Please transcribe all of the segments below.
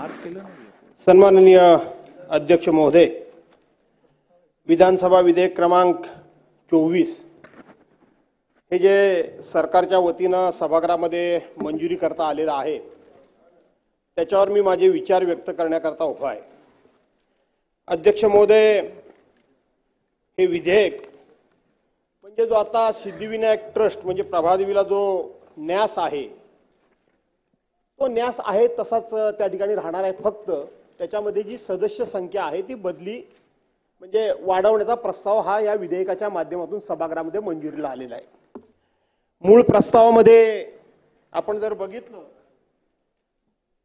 सन्माननीय अध्यक्ष महोदय, विधानसभा विधेयक क्रमांक 24 हे जे सरकारच्या वतीने सभागृहामध्ये मंजुरी करता आलेला आहे त्याच्यावर मी माझे विचार व्यक्त करण्याकरता उभा आहे। अध्यक्ष महोदय, हे विधेयक म्हणजे जो आता सिद्धिविनायक ट्रस्ट म्हणजे प्रभादेवीला जो न्यास आहे तो न्यास आहे तसाच त्या ठिकाणी राहणार आहे। फक्त त्याच्यामध्ये जी सदस्य संख्या आहे ती बदली म्हणजे वाढवण्याचा प्रस्ताव हा या विधेयकाच्या माध्यमातून सभागृहामध्ये मंजुरीला आलेला आहे। मूळ प्रस्तावामध्ये आपण जर बघितलं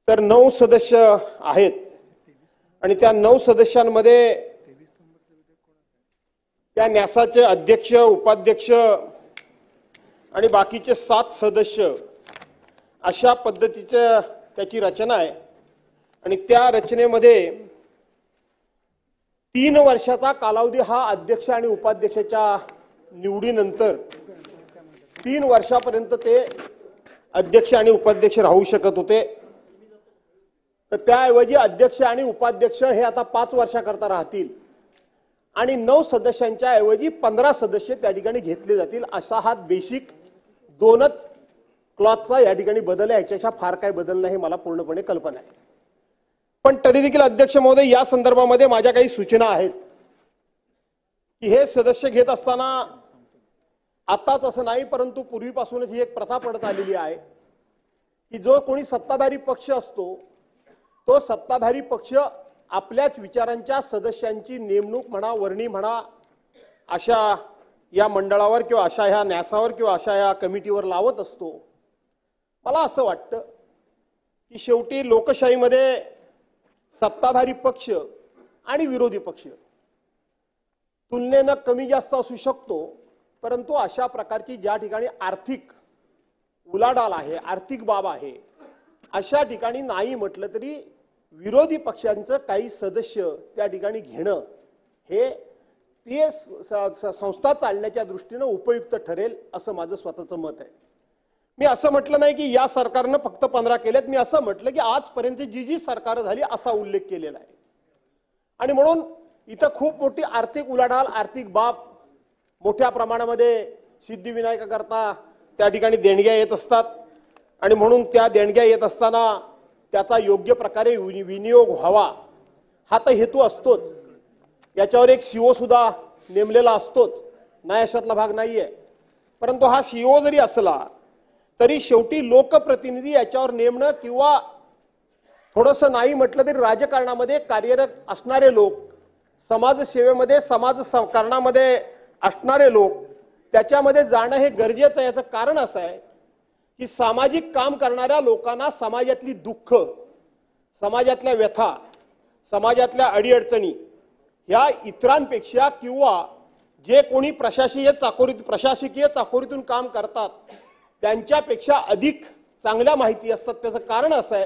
तर 9 सदस्य आहेत आणि त्या 9 सदस्यांमध्ये त्या न्यासाचे अध्यक्ष, उपाध्यक्ष आणि बाकीचे 7 सदस्य अशा पद्धतीचं त्याची रचना आहे। आणि त्या रचनेमध्ये 3 वर्षाचा कालावधी हा अध्यक्ष आणि उपाध्यक्षाच्या निवडीनंतर 3 वर्षापर्यंत ते अध्यक्ष आणि उपाध्यक्ष राहू शकत होते। तर त्याऐवजी अध्यक्ष आणि उपाध्यक्ष हे आता 5 वर्षाकरता राहतील आणि 9 सदस्यांच्या ऐवजी 15 सदस्य त्या ठिकाणी घेतले जातील। असा हा बेसिक 2च क्लॉजचा या ठिकाणी बदल आहे। याच्यापेक्षा फार काय बदल नाही, मला पूर्णपणे कल्पना आहे। पण तरी देखील अध्यक्ष महोदय, या संदर्भामध्ये माझ्या काही सूचना आहेत की हे सदस्य घेत असताना आताच असं नाही परंतु पूर्वीपासूनच ही एक प्रथा पडत आलेली आहे की जो कोणी सत्ताधारी पक्ष असतो तो सत्ताधारी पक्ष आपल्याच विचारांच्या सदस्यांची नेमणूक म्हणा, वर्णी म्हणा, अशा या मंडळावर किंवा अशा ह्या न्यासावर किंवा अशा या कमिटीवर लावत असतो। मला असं वाटतं की शेवटी लोकशाहीमध्ये सत्ताधारी पक्ष आणि विरोधी पक्ष तुलनेनं कमी जास्त असू शकतो, परंतु अशा प्रकारची ज्या ठिकाणी आर्थिक उलाढाल आहे, आर्थिक बाब आहे, अशा ठिकाणी नाही म्हटलं तरी विरोधी पक्षांचं काही सदस्य त्या ठिकाणी घेणं हे ते संस्था चालण्याच्या दृष्टीने उपयुक्त ठरेल असं माझं स्वतःचं मत आहे। मी असं म्हटलं नाही की या सरकारनं फक्त 15 केलेत, मी असं म्हटलं की आजपर्यंत जी सरकार झाली असा उल्लेख केलेला आहे। आणि म्हणून इथं खूप मोठी आर्थिक उलाढाल, आर्थिक बाब मोठ्या प्रमाणामध्ये सिद्धिविनायकाकरता त्या ठिकाणी देणग्या येत असतात आणि म्हणून त्या देणग्या येत असताना त्याचा योग्य प्रकारे विनियोग व्हावा हा तर हेतू असतोच। याच्यावर एक सीओ सुद्धा नेमलेला असतोच, नाही अशातला भाग नाहीये। परंतु हा सीओ जरी असला तरी शेवटी लोकप्रतिनिधी याच्यावर नेमणं किंवा थोडंसं नाही म्हटलं तरी राजकारणामध्ये कार्यरत असणारे लोक, समाजसेवेमध्ये समाजकारणामध्ये असणारे लोक त्याच्यामध्ये जाणं हे गरजेचं आहे। याचं कारण असं आहे की सामाजिक काम करणाऱ्या लोकांना समाजातली दुःख, समाजातल्या व्यथा, समाजातल्या अडीअडचणी ह्या इतरांपेक्षा किंवा जे कोणी प्रशासकीय चाकोरीतून काम करतात त्यांच्यापेक्षा अधिक चांगल्या माहिती असतात। त्याचं कारण असं आहे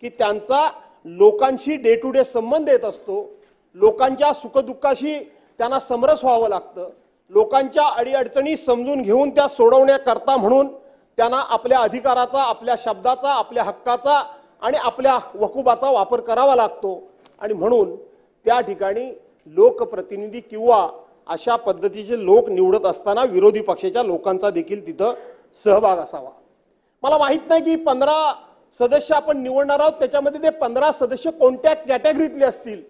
की त्यांचा लोकांशी डे टू डे संबंध येत असतो, लोकांच्या सुखदुःखाशी त्यांना समरस व्हावं लागतं, लोकांच्या अडीअडचणी समजून घेऊन त्या सोडवण्याकरता म्हणून त्यांना आपल्या अधिकाराचा, आपल्या शब्दाचा, आपल्या हक्काचा आणि आपल्या वकुबाचा वापर करावा लागतो। आणि म्हणून त्या ठिकाणी लोकप्रतिनिधी किंवा अशा पद्धतीचे लोक निवडत असताना विरोधी पक्षाच्या लोकांचा देखील तिथं सहभाग असावा। मला माहित नाही की 15 सदस्य आपण निवडणार आहोत त्याच्यामध्ये ते 15 सदस्य कोणत्या कॅटेगरीतले असतील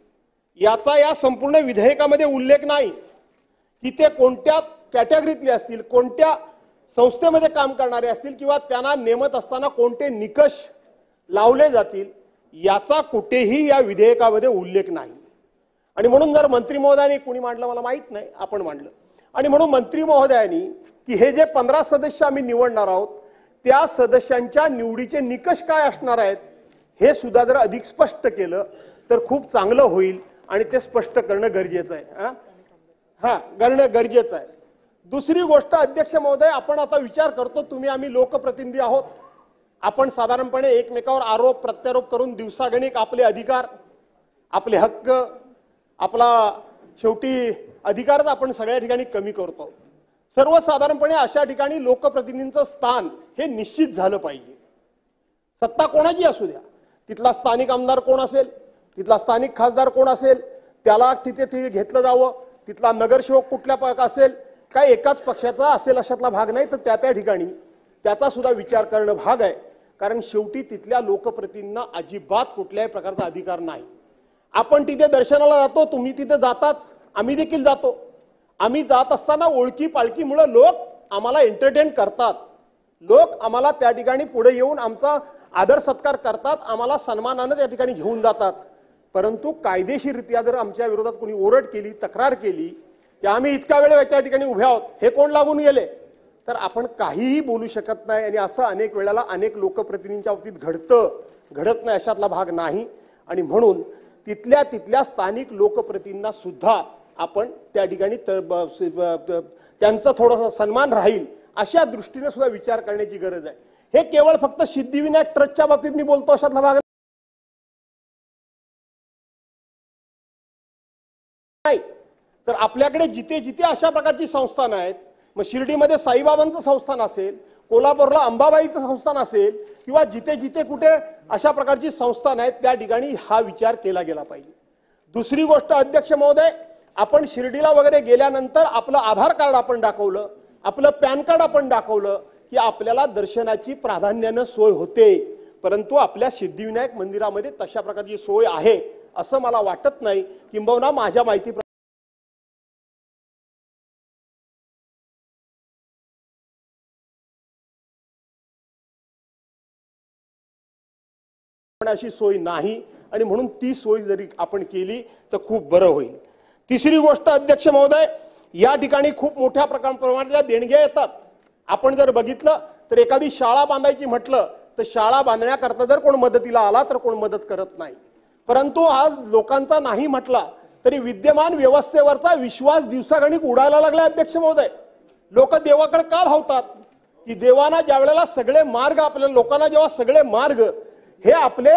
याचा या संपूर्ण विधेयकामध्ये उल्लेख नाही की ते कोणत्या कॅटेगरीतले असतील, कोणत्या संस्थेमध्ये काम करणारे असतील किंवा त्यांना नेमत असताना कोणते निकष लावले जातील याचा कुठेही या विधेयकामध्ये उल्लेख नाही। आणि म्हणून जर मंत्री महोदयांनी कोणी मांडलं मला माहित नाही, आपण मांडलं आणि म्हणून मंत्री महोदयांनी की हे जे 15 सदस्य आम्ही निवडणार आहोत त्या सदस्यांच्या निवडीचे निकष काय असणार आहेत हे सुद्धा जर अधिक स्पष्ट केलं तर खूप चांगलं होईल आणि ते स्पष्ट करणं गरजेचं आहे। करणं गरजेचं आहे। दुसरी गोष्ट अध्यक्ष महोदय, आपण आता विचार करतो तुम्ही आम्ही लोकप्रतिनिधी आहोत, आपण साधारणपणे एकमेकावर आरोप प्रत्यारोप करून दिवसागणिक आपले अधिकार, आपले हक्क, आपला शेवटी अधिकारच आपण सगळ्या ठिकाणी कमी करतो। सर्वसाधारणपणे अशा ठिकाणी लोकप्रतिनिधींचं स्थान हे निश्चित झालं पाहिजे, सत्ता कोणाची असू द्या। तिथला स्थानिक आमदार कोण असेल, तिथला स्थानिक खासदार कोण असेल, त्याला तिथे घेतलं जावं, तिथला नगरसेवक कुठल्या पक्ष असेल, काय एकाच पक्षाचा असेल अशातला भाग नाही, तर त्या ठिकाणी त्याचा सुद्धा विचार करणं भाग आहे. कारण शेवटी तिथल्या लोकप्रतिनिधींना अजिबात कुठल्याही प्रकारचा अधिकार नाही. आपण तिथे दर्शनाला जातो, तुम्ही तिथे जाताच, आम्ही देखील जातो. आम्ही जात असताना ओळखी पाळखीमुळे लोक आम्हाला एंटरटेन करतात, लोक आम्हाला त्या ठिकाणी पुढे येऊन आमचा आदर सत्कार करतात, आम्हाला सन्मानाने त्या ठिकाणी घेऊन जातात. परंतु कायदेशीररित्या जर आमच्या विरोधात कोणी ओरड केली, तक्रार केली की आम्ही इतका वेळ त्या ठिकाणी उभे आहोत, हे कोण लागून गेले, तर आपण काहीही बोलू शकत नाही. आणि असं अनेक वेळेला अनेक लोकप्रतिनिधींच्या बाबतीत घडत नाही, अशातला भाग नाही. आणि म्हणून तिथल्या स्थानिक लोकप्रतिनिधींना सुद्धा आपण त्या ठिकाणी त्यांचा थोडासा सन्मान राहील अशा दृष्टीने सुद्धा विचार करण्याची गरज आहे. हे केवळ फक्त सिद्धिविनायक ट्रस्टच्या बाबतीत मी बोलतो अशातला भाग नाही, तर आपल्याकडे जिथे जिथे अशा प्रकारची संस्थान आहेत, मग शिर्डीमध्ये साईबाबांचं संस्थान असेल, कोल्हापूरला अंबाबाईचं संस्थान असेल, किंवा जिथे जिथे कुठे अशा प्रकारची संस्थान आहेत त्या ठिकाणी हा विचार केला गेला पाहिजे. दुसरी गोष्ट अध्यक्ष महोदय, आपण शिर्डीला वगैरे गेल्यानंतर आपलं आधार कार्ड आपण दाखवलं, आपलं पॅन कार्ड आपण दाखवलं की आपल्याला दर्शनाची प्राधान्याने सोय होते. परंतु आपल्या सिद्धिविनायक मंदिरामध्ये तशा प्रकारची सोय आहे असं मला वाटत नाही. किंबहुना माझ्या माहिती अशी सोय नाही, आणि म्हणून ती सोय जरी आपण केली तर खूप बरं होईल. तिसरी गोष्ट अध्यक्ष महोदय, या ठिकाणी खूप मोठ्या प्रमाणातल्या देणग्या येतात. आपण जर बघितलं तर एखादी शाळा बांधायची म्हटलं तर शाळा बांधण्याकरता जर कोण मदतीला आला तर कोण मदत करत नाही. परंतु आज लोकांचा नाही म्हटला तरी विद्यमान व्यवस्थेवरचा विश्वास दिवसागणिक उडायला लागला. अध्यक्ष महोदय, लोक देवाकडे का धावतात की देवाना ज्या वेळेला सगळे मार्ग, आपल्या लोकांना जेव्हा सगळे मार्ग हे आपले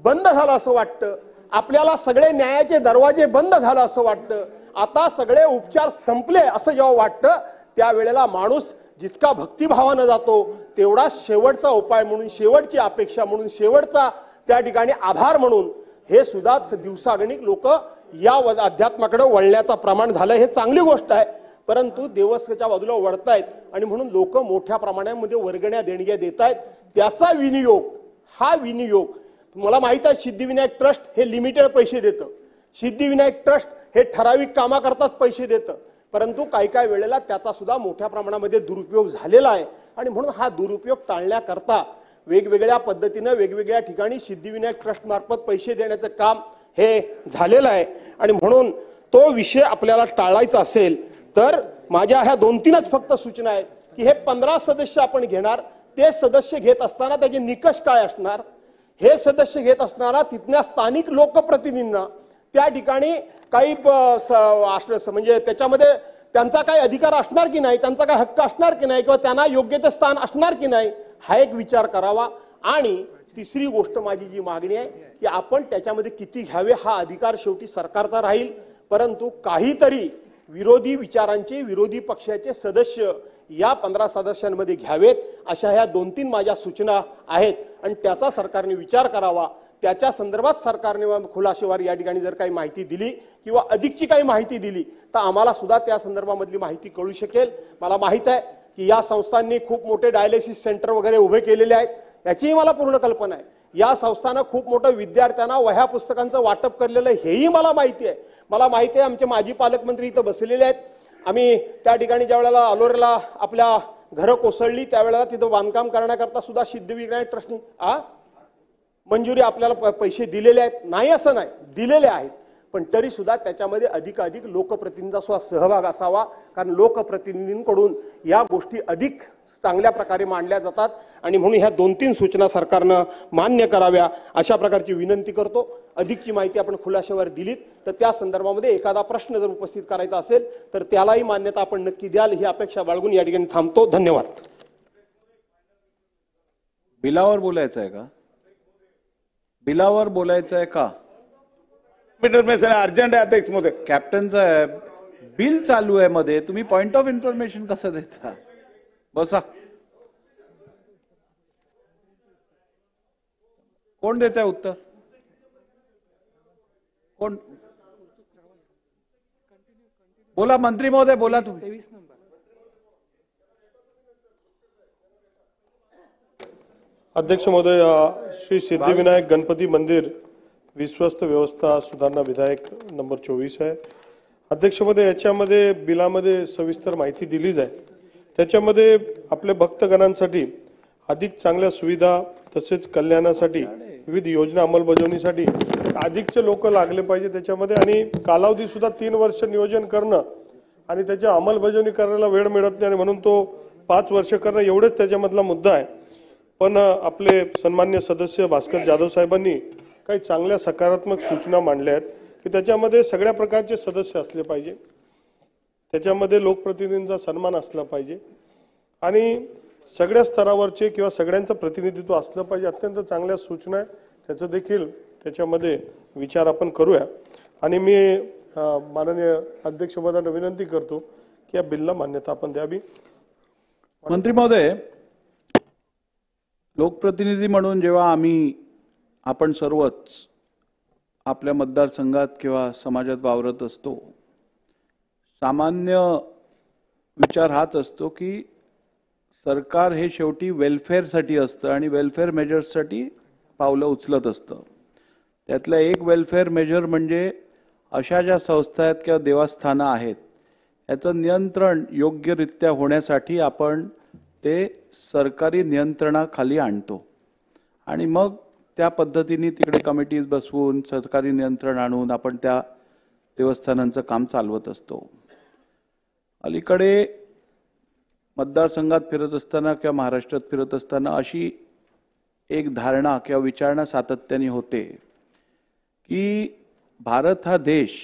बंद झालं असं वाटतं, आपल्याला सगळे न्यायाचे दरवाजे बंद झालं असं वाटतं, आता सगळे उपचार संपले असं जेव्हा वाटतं, त्यावेळेला माणूस जितका भक्तिभावानं जातो तेवढा शेवटचा उपाय म्हणून, शेवटची अपेक्षा म्हणून, शेवटचा त्या ठिकाणी आधार म्हणून हे सुद्धा दिवसागणिक लोक या अध्यात्माकडे वळण्याचं प्रमाण झालं. हे चांगली गोष्ट आहे, परंतु देवस्थानच्या बाजूला वळतायत आणि म्हणून लोक मोठ्या प्रमाणामध्ये वर्गण्या देणग्या देत आहेत. त्याचा विनियोग, हा विनियोग मला माहित आहे, सिद्धिविनायक ट्रस्ट हे लिमिटेड पैसे देतं, सिद्धिविनायक ट्रस्ट हे ठराविक कामाकरताच पैसे देतं, परंतु काही वेळेला त्याचा सुद्धा मोठ्या प्रमाणामध्ये दुरुपयोग झालेला आहे. आणि म्हणून हा दुरुपयोग टाळण्याकरता वेगवेगळ्या पद्धतीने वेगवेगळ्या ठिकाणी सिद्धिविनायक ट्रस्ट मार्फत पैसे देण्याचं काम हे झालेलं आहे. आणि म्हणून तो विषय आपल्याला टाळायचा असेल तर माझ्या ह्या 2-3च फक्त सूचना आहेत की हे 15 सदस्य आपण घेणार, ते सदस्य घेत असताना त्याचे निकष काय असणार, हे सदस्य घेत असताना तिथल्या स्थानिक लोकप्रतिनिधींना त्या ठिकाणी काही म्हणजे त्याच्यामध्ये त्यांचा काही अधिकार असणार की नाही, त्यांचा काही हक्क असणार की नाही, किंवा त्यांना योग्य ते स्थान असणार की नाही, हा एक विचार करावा. आणि तिसरी गोष्ट माझी जी मागणी आहे की आपण त्याच्यामध्ये किती घ्यावे हा अधिकार शेवटी सरकारचा राहील, परंतु काहीतरी विरोधी विचारांचे, विरोधी पक्षाचे सदस्य या 15 सदस्यांमध्ये घ्यावेत, अशा ह्या 2-3 माझ्या सूचना आहेत. आणि त्याचा सरकारने विचार करावा. त्याच्या संदर्भात सरकारने खुलासेवार या ठिकाणी जर काही माहिती दिली किंवा अधिकची काही माहिती दिली तर आम्हाला सुद्धा त्या संदर्भामधली माहिती कळू शकेल. मला माहित आहे की या संस्थांनी खूप मोठे डायलिसिस सेंटर वगैरे उभे केलेले आहेत, याचीही मला पूर्ण कल्पना आहे. या संस्थानं खूप मोठं विद्यार्थ्यांना वह्या पुस्तकांचं वाटप केलेलं हेही मला माहिती आहे. मला माहिती आहे आमचे माजी पालकमंत्री इथं बसलेले आहेत. आम्ही त्या ठिकाणी ज्या वेळेला अलोरेला आपल्या घरं कोसळली त्यावेळेला तिथं बांधकाम करण्याकरता सुद्धा सिद्धिविनायक ट्रस्टने मंजुरी आपल्याला पैसे दिलेले आहेत, नाही असं नाही, दिलेले आहेत, पण तरी सुद्धा त्याच्यामध्ये अधिकाधिक लोकप्रतिनिधींचा सुद्धा सहभाग असावा. कारण लोकप्रतिनिधींकडून या गोष्टी अधिक चांगल्या प्रकारे मांडल्या जातात. आणि म्हणून ह्या 2-3 सूचना सरकारनं मान्य कराव्या अशा प्रकारची विनंती करतो. अधिकची माहिती आपण खुलासेवर दिलीत तर त्या संदर्भामध्ये एखादा प्रश्न जर उपस्थित करायचा असेल तर त्यालाही मान्यता आपण नक्की द्याल ही अपेक्षा बाळगून या ठिकाणी थांबतो. धन्यवाद. बिलावर बोलायचं आहे का? बिलावर बोलायचं आहे का? अर्जंट आहे अध्यक्ष महोदय. कॅप्टन साहेब, बिल चालू आहे मध्ये, तुम्ही पॉइंट ऑफ इन्फॉर्मेशन कसं देता? बसा. कोण देत आहे उत्तर? कोण बोला? मंत्री महोदय बोला तुम्ही. अध्यक्ष महोदय, श्री सिद्धिविनायक गणपती मंदिर विश्वस्त व्यवस्था सुधारणा विधेयक नंबर 24 आहे. अध्यक्ष महोदय, याच्यामध्ये बिलामध्ये सविस्तर माहिती दिलीच आहे. त्याच्यामध्ये आपल्या भक्तगणांसाठी अधिक चांगल्या सुविधा तसेच कल्याणासाठी विविध योजना अंमलबजावणीसाठी अधिकचे लोक लागले पाहिजे त्याच्यामध्ये, आणि कालावधी सुद्धा 3 वर्ष नियोजन करणं आणि त्याच्या अंमलबजावणी करायला वेळ मिळत नाही आणि म्हणून तो 5 वर्ष करणं एवढेच त्याच्यामधला मुद्दा आहे. पण आपले सन्मान्य सदस्य भास्कर जाधव साहेबांनी काही चांगल्या सकारात्मक सूचना मांडल्या आहेत की त्याच्यामध्ये सगळ्या प्रकारचे सदस्य असले पाहिजे, त्याच्यामध्ये लोकप्रतिनिधींचा सन्मान असला पाहिजे आणि सगळ्या स्तरावरचे किंवा सगळ्यांचं प्रतिनिधित्व असलं पाहिजे. अत्यंत चांगल्या सूचना आहे, त्याचं देखील त्याच्यामध्ये विचार आपण करूया. आणि मी माननीय अध्यक्षपदांना विनंती करतो की या बिलला मान्यता आपण द्यावी. मंत्री महोदय, लोकप्रतिनिधी म्हणून जेव्हा आपण सर्वच आपल्या मतदारसंघात किंवा समाजात वावरत असतो, सामान्य विचार हाच असतो की सरकार हे शेवटी वेलफेअरसाठी असतं आणि वेलफेअर मेजर्ससाठी पावलं उचलत असतं. त्यातलं एक वेलफेअर मेजर म्हणजे अशा ज्या संस्था आहेत किंवा देवस्थानं आहेत याचं नियंत्रण योग्यरित्या होण्यासाठी आपण ते सरकारी नियंत्रणाखाली आणतो आणि मग त्या पद्धतीने तिकडे कमिटीज बसवून सरकारी नियंत्रण आणून आपण त्या देवस्थानांचं काम चालवत असतो. अलीकडे मतदारसंघात फिरत असताना किंवा महाराष्ट्रात फिरत असताना अशी एक धारणा किंवा विचारणा सातत्याने होते की भारत हा देश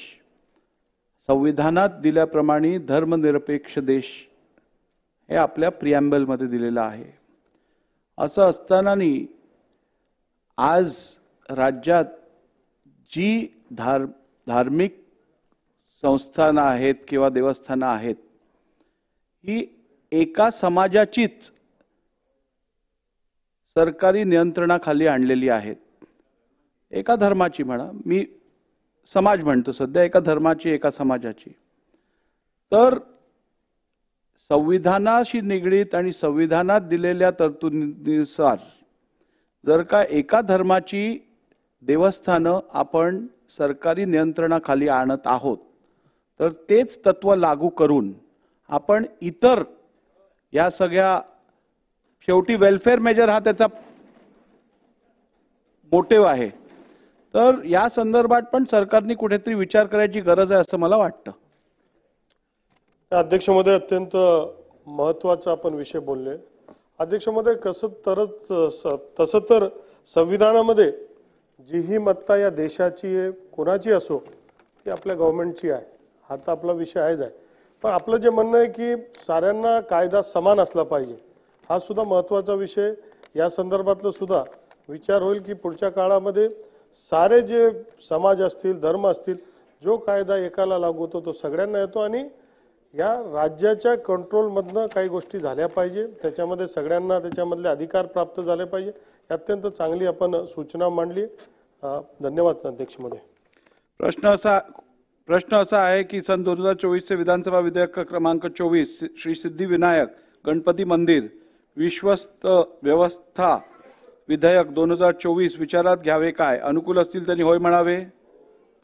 संविधानात दिल्याप्रमाणे धर्मनिरपेक्ष देश हे आपल्या प्रिॲम्बलमध्ये दिलेलं आहे. असं असतानाही आज राज्यात जी धार्मिक संस्थानं आहेत किंवा देवस्थानं आहेत ही एका समाजाचीच सरकारी नियंत्रणाखाली आणलेली आहेत. एका धर्माची म्हणा, मी समाज म्हणतो सध्या, एका धर्माची एका समाजाची. तर संविधानाशी निगडीत आणि संविधानात दिलेल्या तरतुदीनुसार जर का एका धर्माची देवस्थानं आपण सरकारी नियंत्रणाखाली आणत आहोत तर तेच तत्व लागू करून आपण इतर या सगळ्या, शेवटी वेलफेअर मेजर हा त्याचा मोटिव्ह आहे, तर या संदर्भात पण सरकारने कुठेतरी विचार करायची गरज आहे असं मला वाटतं. अध्यक्ष महोदय, अत्यंत महत्त्वाचा आपण विषय बोलले. अध्यक्ष महोदय, तसं तर संविधानामध्ये जी ही मत्ता या देशाची आहे, कोणाची असो, ती आपल्या गव्हर्नमेंटची आहे, हा तर आपला विषय आहेच आहे. पण आपलं जे म्हणणं आहे की साऱ्यांना कायदा समान असला पाहिजे, हा सुद्धा महत्त्वाचा विषय. या संदर्भातलं सुद्धा विचार होईल की पुढच्या काळामध्ये सारे जे समाज असतील, धर्म असतील, जो कायदा एकाला लागू होतो तो सगळ्यांना येतो आणि या राज्याच्या कंट्रोलमधनं काही गोष्टी झाल्या पाहिजे, त्याच्यामध्ये सगळ्यांना त्याच्यामधले अधिकार प्राप्त झाले पाहिजे. अत्यंत चांगली आपण सूचना मांडली. धन्यवाद अध्यक्ष महोदय. प्रश्न असा आहे की सन 2024 विधानसभा विधेयक क्रमांक 24 श्री सिद्धिविनायक गणपती मंदिर विश्वस्त व्यवस्था विधेयक 2024 विचारात घ्यावे काय? अनुकूल असतील त्यांनी होय म्हणावे,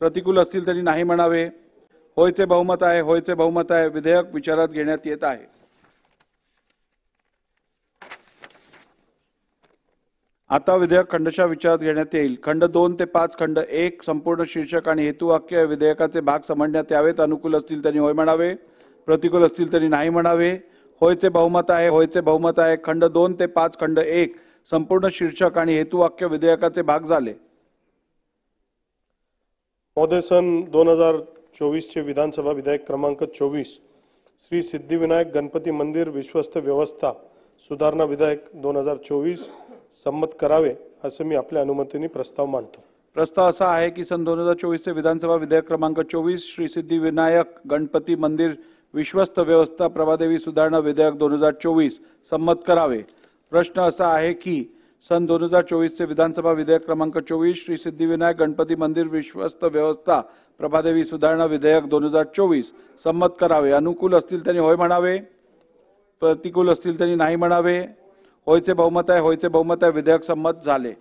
प्रतिकूल असतील त्यांनी नाही म्हणावे. होयचे बहुमत आहे, होयचे बहुमत आहे. विधेयक विचारात घेण्यात येत आहे. आता विधेयक खंडशः विचारात घेण्यात येईल. खंड 2 ते 5 खंड 1 संपूर्ण शीर्षक आणि हेतुवाक्य विधेयकाचे भाग समजण्यात यावेत. अनुकूल असतील त्यांनी होय म्हणावे, प्रतिकूल असतील त्यांनी नाही म्हणावे. होयचे बहुमत आहे, होयचे बहुमत आहे. खंड 2 ते 5 खंड 1 संपूर्ण शीर्षक आणि हेतुवाक्य विधेयकाचे भाग झाले. महोदय, सन 2024 विधानसभा विधेयक क्रमांक 24 श्री सिद्धिविनायक गणपती मंदिर विश्वस्त व्यवस्था सुधारणा विधेयक 2024 संमत करावे असं मी आपल्या अनुमतीने प्रस्ताव मांडतो. प्रस्ताव असा आहे की सन 2024 विधानसभा विधेयक क्रमांक 24 श्री सिद्धिविनायक गणपती मंदिर विश्वस्त व्यवस्था प्रभादेवी सुधारणा विधेयक 2024 संमत करावे. प्रश्न असा आहे की सन 2024 चे विधानसभा विधेयक क्रमांक 24 श्री सिद्धिविनायक गणपती मंदिर विश्वस्त व्यवस्था प्रभादेवी सुधारणा विधेयक 2024 संमत करावे। अनुकूल असतील त्यांनी होय म्हणावे, प्रतिकूल असतील त्यांनी नाही म्हणावे। होयचे बहुमत आहे, होयचे बहुमत आहे। विधेयक संमत झाले।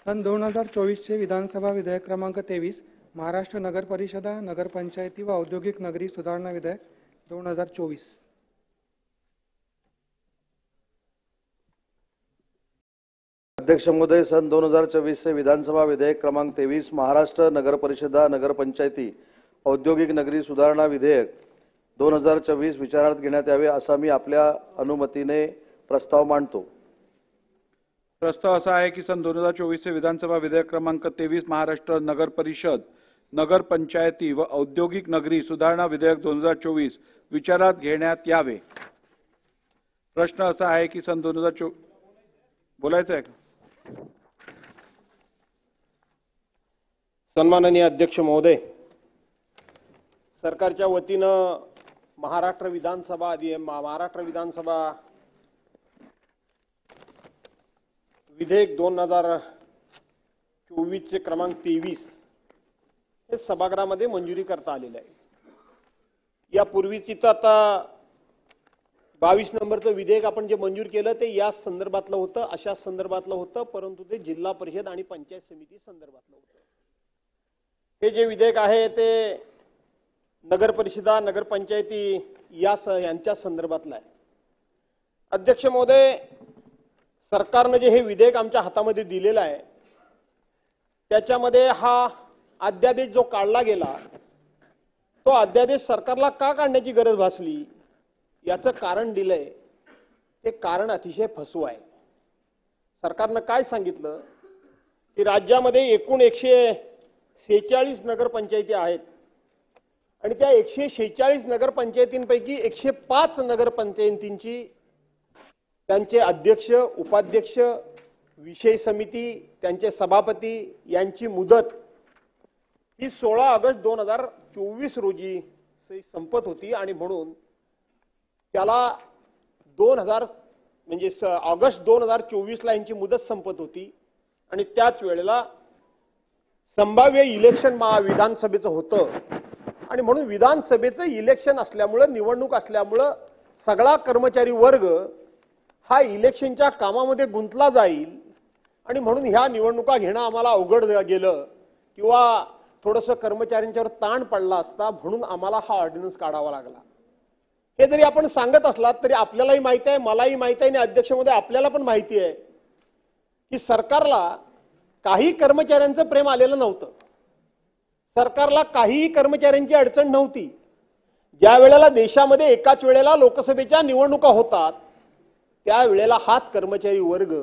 सन 2024 चे विधानसभा विधेयक क्रमांक 23 महाराष्ट्र नगर परिषदा नगरपंचायती व औद्योगिक नगरी सुधारणा विधेयक 2024। अध्यक्ष महोदय, सन 2024 से विधानसभा विधेयक क्रमांक 23 महाराष्ट्र नगर परिषदा नगर पंचायती औद्योगिक नगरी सुधारणा विधेयक 2024 विचारात घेण्यात यावे असा मी आपल्या अनुमतीने प्रस्ताव मांडतो। प्रस्ताव असा आहे की सन 2024 चे विधानसभा विधेयक क्रमांक 23 महाराष्ट्र नगर परिषद नगर पंचायती व औद्योगिक नगरी सुधारणा विधेयक 2024 विचारात घेण्यात यावे। प्रश्न असा आहे की सन 2024 बोलायचं आहे का? सन्माननीय अध्यक्ष महोदय, सरकारच्या वतीनं महाराष्ट्र विधानसभा विधेयक 2024 चे क्रमांक 23 हे सभागृहामध्ये मंजुरी करता आलेलं आहे। यापूर्वीच आता 22 नंबरचं विधेयक आपण जे मंजूर केलं ते या संदर्भातलं होतं, अशा संदर्भातलं होतं, परंतु ते जिल्हा परिषद आणि पंचायत समिती संदर्भातलं होतं। हे जे विधेयक आहे ते नगर परिषदा नगर पंचायती यांच्या संदर्भातलं आहे। अध्यक्ष महोदय, सरकारने जे हे विधेयक आमच्या हातामध्ये दिलेलं आहे त्याच्यामध्ये हा अध्यादेश जो काढला गेला तो अध्यादेश सरकारला का काढण्याची गरज भासली याचं कारण दिलंय, ते कारण अतिशय फसवं आहे। सरकारनं काय सांगितलं की राज्यामध्ये एकूण 146 नगरपंचायती आहेत आणि त्या 146 नगरपंचायतींपैकी 105 नगरपंचायतींची त्यांचे अध्यक्ष, उपाध्यक्ष, विषय समिती, त्यांचे सभापती यांची मुदत ही 16 ऑगस्ट 2024 रोजी संपत होती आणि म्हणून त्याला ऑगस्ट 2024 ला यांची मुदत संपत होती आणि त्याच वेळेला संभाव्य इलेक्शन विधानसभेचं होतं आणि म्हणून विधानसभेचं इलेक्शन असल्यामुळे, निवडणूक असल्यामुळे सगळा कर्मचारी वर्ग हा इलेक्शनच्या कामामध्ये गुंतला जाईल आणि म्हणून ह्या निवडणुका घेणं आम्हाला अवघड गेलं किंवा थोडंसं कर्मचाऱ्यांच्यावर ताण पडला असता, म्हणून आम्हाला हा ऑर्डिनन्स काढावा लागला। हे जरी आपण सांगत असलात तरी आपल्यालाही माहिती आहे, मलाही माहिती आहे आणि अध्यक्ष महोदय आपल्याला पण माहिती आहे की सरकारला काही कर्मचाऱ्यांचं प्रेम आलेलं नव्हतं, सरकारला काही कर्मचाऱ्यांची अडचण नव्हती। ज्या वेळेला देशामध्ये एकाच वेळेला लोकसभेच्या निवडणुका होतात त्यावेळेला हाच कर्मचारी वर्ग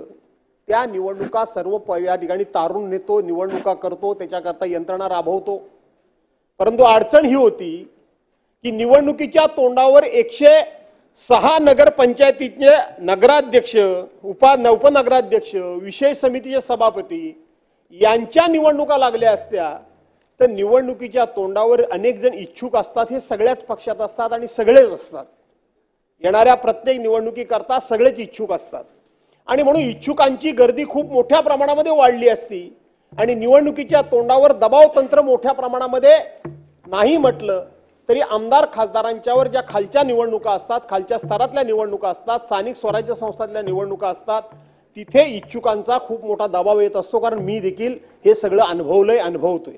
त्या निवडणुका सर्व या ठिकाणी तारून नेतो, निवडणुका करतो, त्याच्याकरता यंत्रणा राबवतो। परंतु अडचण ही होती की निवडणुकीच्या तोंडावर 106 नगरपंचायतीचे नगराध्यक्ष, उपनगराध्यक्ष, विषय समितीचे सभापती यांच्या निवडणुका लागल्या असत्या तर निवडणुकीच्या तोंडावर अनेक जण इच्छुक असतात, हे सगळ्याच पक्षात असतात आणि सगळेच असतात, येणाऱ्या प्रत्येक निवडणुकीकरता सगळेच इच्छुक असतात आणि म्हणून इच्छुकांची गर्दी खूप मोठ्या प्रमाणामध्ये वाढली असती आणि निवडणुकीच्या तोंडावर दबाव तंत्र मोठ्या प्रमाणामध्ये नाही म्हटलं तरी आमदार खासदारांच्यावर ज्या खालच्या निवडणुका असतात, खालच्या स्तरातल्या निवडणुका असतात, स्थानिक स्वराज्य संस्थांतल्या निवडणुका असतात, तिथे इच्छुकांचा खूप मोठा दबाव येत असतो, कारण मी देखील हे सगळं अनुभवतोय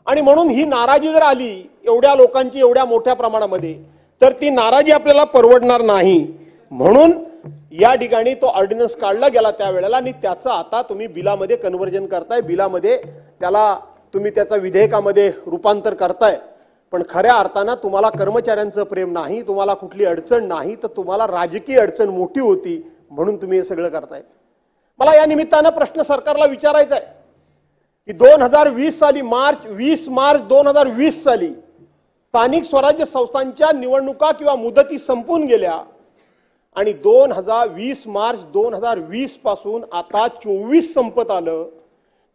आणि म्हणून ही नाराजी जर आली एवढ्या लोकांची एवढ्या मोठ्या प्रमाणामध्ये तर ती नाराजी आपल्याला परवडणार नाही, म्हणून या ठिकाणी तो ऑर्डिनन्स काढला गेला त्यावेळेला आणि त्याचं आता तुम्ही बिलामध्ये कन्व्हर्जन करताय, बिलामध्ये त्याला तुम्ही त्याचा विधेयकामध्ये रूपांतर करताय। पण खऱ्या अर्थानं तुम्हाला कर्मचाऱ्यांचं प्रेम नाही, तुम्हाला कुठली अडचण नाही, तर तुम्हाला राजकीय अडचण मोठी होती म्हणून तुम्ही हे सगळं करताय। मला या निमित्तानं प्रश्न सरकारला विचारायचा आहे की 2020 साली 20 मार्च 2020 साली स्थानिक स्वराज्य संस्थांच्या निवडणुका किंवा मुदती संपून गेल्या आणि 2020 मार्च 2020 पासून आता 24 संपत आलं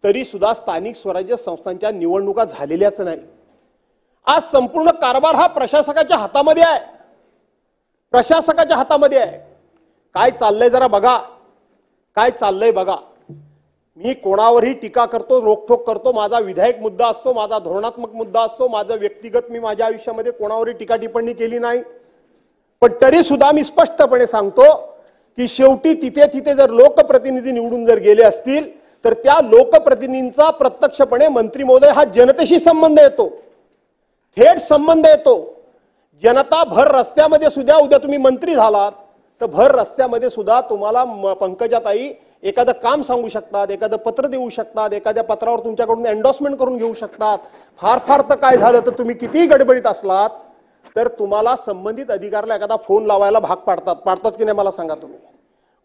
तरी सुद्धा स्थानिक स्वराज्य संस्थांच्या निवडणुका झालेल्याच नाही। आज संपूर्ण कारभार हा प्रशासकाच्या हातामध्ये आहे, प्रशासकाच्या हातामध्ये आहे। काय चाललंय जरा बघा, काय चाललंय बघा. मी कोणावरही टीका करतो, रोखोक करतो, माझा विधायक मुद्दा असतो, माझा धोरणात्मक मुद्दा असतो, माझा व्यक्तिगत मी माझ्या आयुष्यामध्ये कोणावरही टीका टिप्पणी केली नाही. पण तरी सुद्धा मी स्पष्टपणे सांगतो की शेवटी तिथे तिथे जर लोकप्रतिनिधी निवडून जर गेले असतील तर त्या लोकप्रतिनिधींचा प्रत्यक्षपणे मंत्री महोदय हा जनतेशी संबंध येतो, थेट संबंध येतो. जनता भर रस्त्यामध्ये सुद्धा, उद्या तुम्ही मंत्री झालात तर भर रस्त्यामध्ये सुद्धा तुम्हाला पंकजाताई एखादं काम सांगू शकतात, एखादं पत्र देऊ शकतात, एखाद्या पत्रावर तुमच्याकडून एन्डॉर्समेंट करून घेऊ शकतात. फार फार तर काय झालं तर तुम्ही कितीही गडबडीत असलात तर तुम्हाला संबंधित अधिकाऱ्याला एखादा फोन लावायला भाग पाडतात की नाही मला सांगा. तुम्ही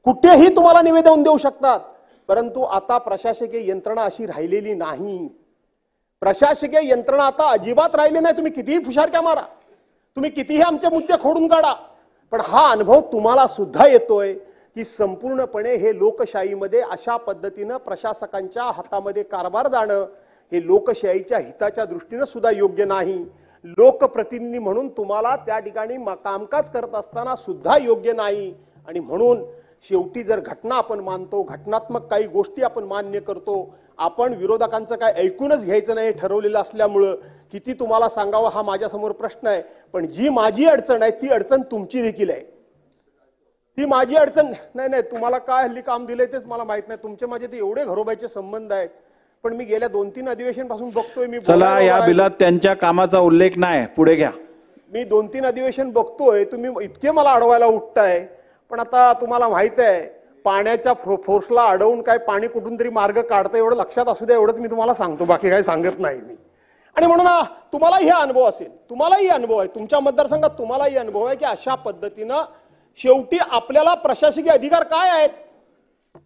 कुठेही तुम्हाला निवेदन देऊ शकतात. परंतु आता प्रशासकीय यंत्रणा अशी राहिलेली नाही. प्रशासकीय यंत्रणा आता अजिबात राहिली नाही. तुम्ही कितीही फुशारक्या मारा, तुम्ही कितीही आमचे मुद्दे खोडून काढा, पण हा अनुभव तुम्हाला सुद्धा येतोय की संपूर्णपणे हे लोकशाहीमध्ये अशा पद्धतीनं प्रशासकांच्या हातामध्ये कारभार जाणं हे लोकशाहीच्या हिताच्या दृष्टीने सुद्धा योग्य नाही. लोकप्रतिनिधी म्हणून तुम्हाला त्या ठिकाणी कामकाज करत असताना सुद्धा योग्य नाही. आणि म्हणून शेवटी जर घटना आपण मानतो, घटनात्मक काही गोष्टी आपण मान्य करतो, आपण विरोधकांचं काय ऐकूनच घ्यायचं नाही ठरवलेलं असल्यामुळं किती तुम्हाला सांगावं हा माझ्यासमोर प्रश्न आहे. पण जी माझी अडचण आहे ती अडचण तुमची देखील आहे. ती माझी अडचण नाही, तुम्हाला काय हल्ली काम दिलंय तेच मला माहित नाही. तुमचे माझे ते एवढे घरोबाचे संबंध आहेत. पण मी गेल्या 2-3 अधिवेशन पासून बघतोय, मी चला या बिलात त्यांच्या कामाचा उल्लेख नाही, पुढे घ्या. मी 2-3 अधिवेशन बघतोय, तुम्ही इतके मला अडवायला उठताय. पण आता तुम्हाला माहित आहे पाण्याच्या फोर्सला अडवून काय पाणी कुठून तरी मार्ग काढतं, एवढं लक्षात असू द्या, एवढंच मी तुम्हाला सांगतो, बाकी काही सांगत नाही मी. आणि म्हणून तुम्हालाही हा अनुभव असेल, तुम्हालाही अनुभव आहे, तुमच्या मतदारसंघात तुम्हालाही अनुभव आहे की अशा पद्धतीनं शेवटी आपल्याला प्रशासकीय अधिकार काय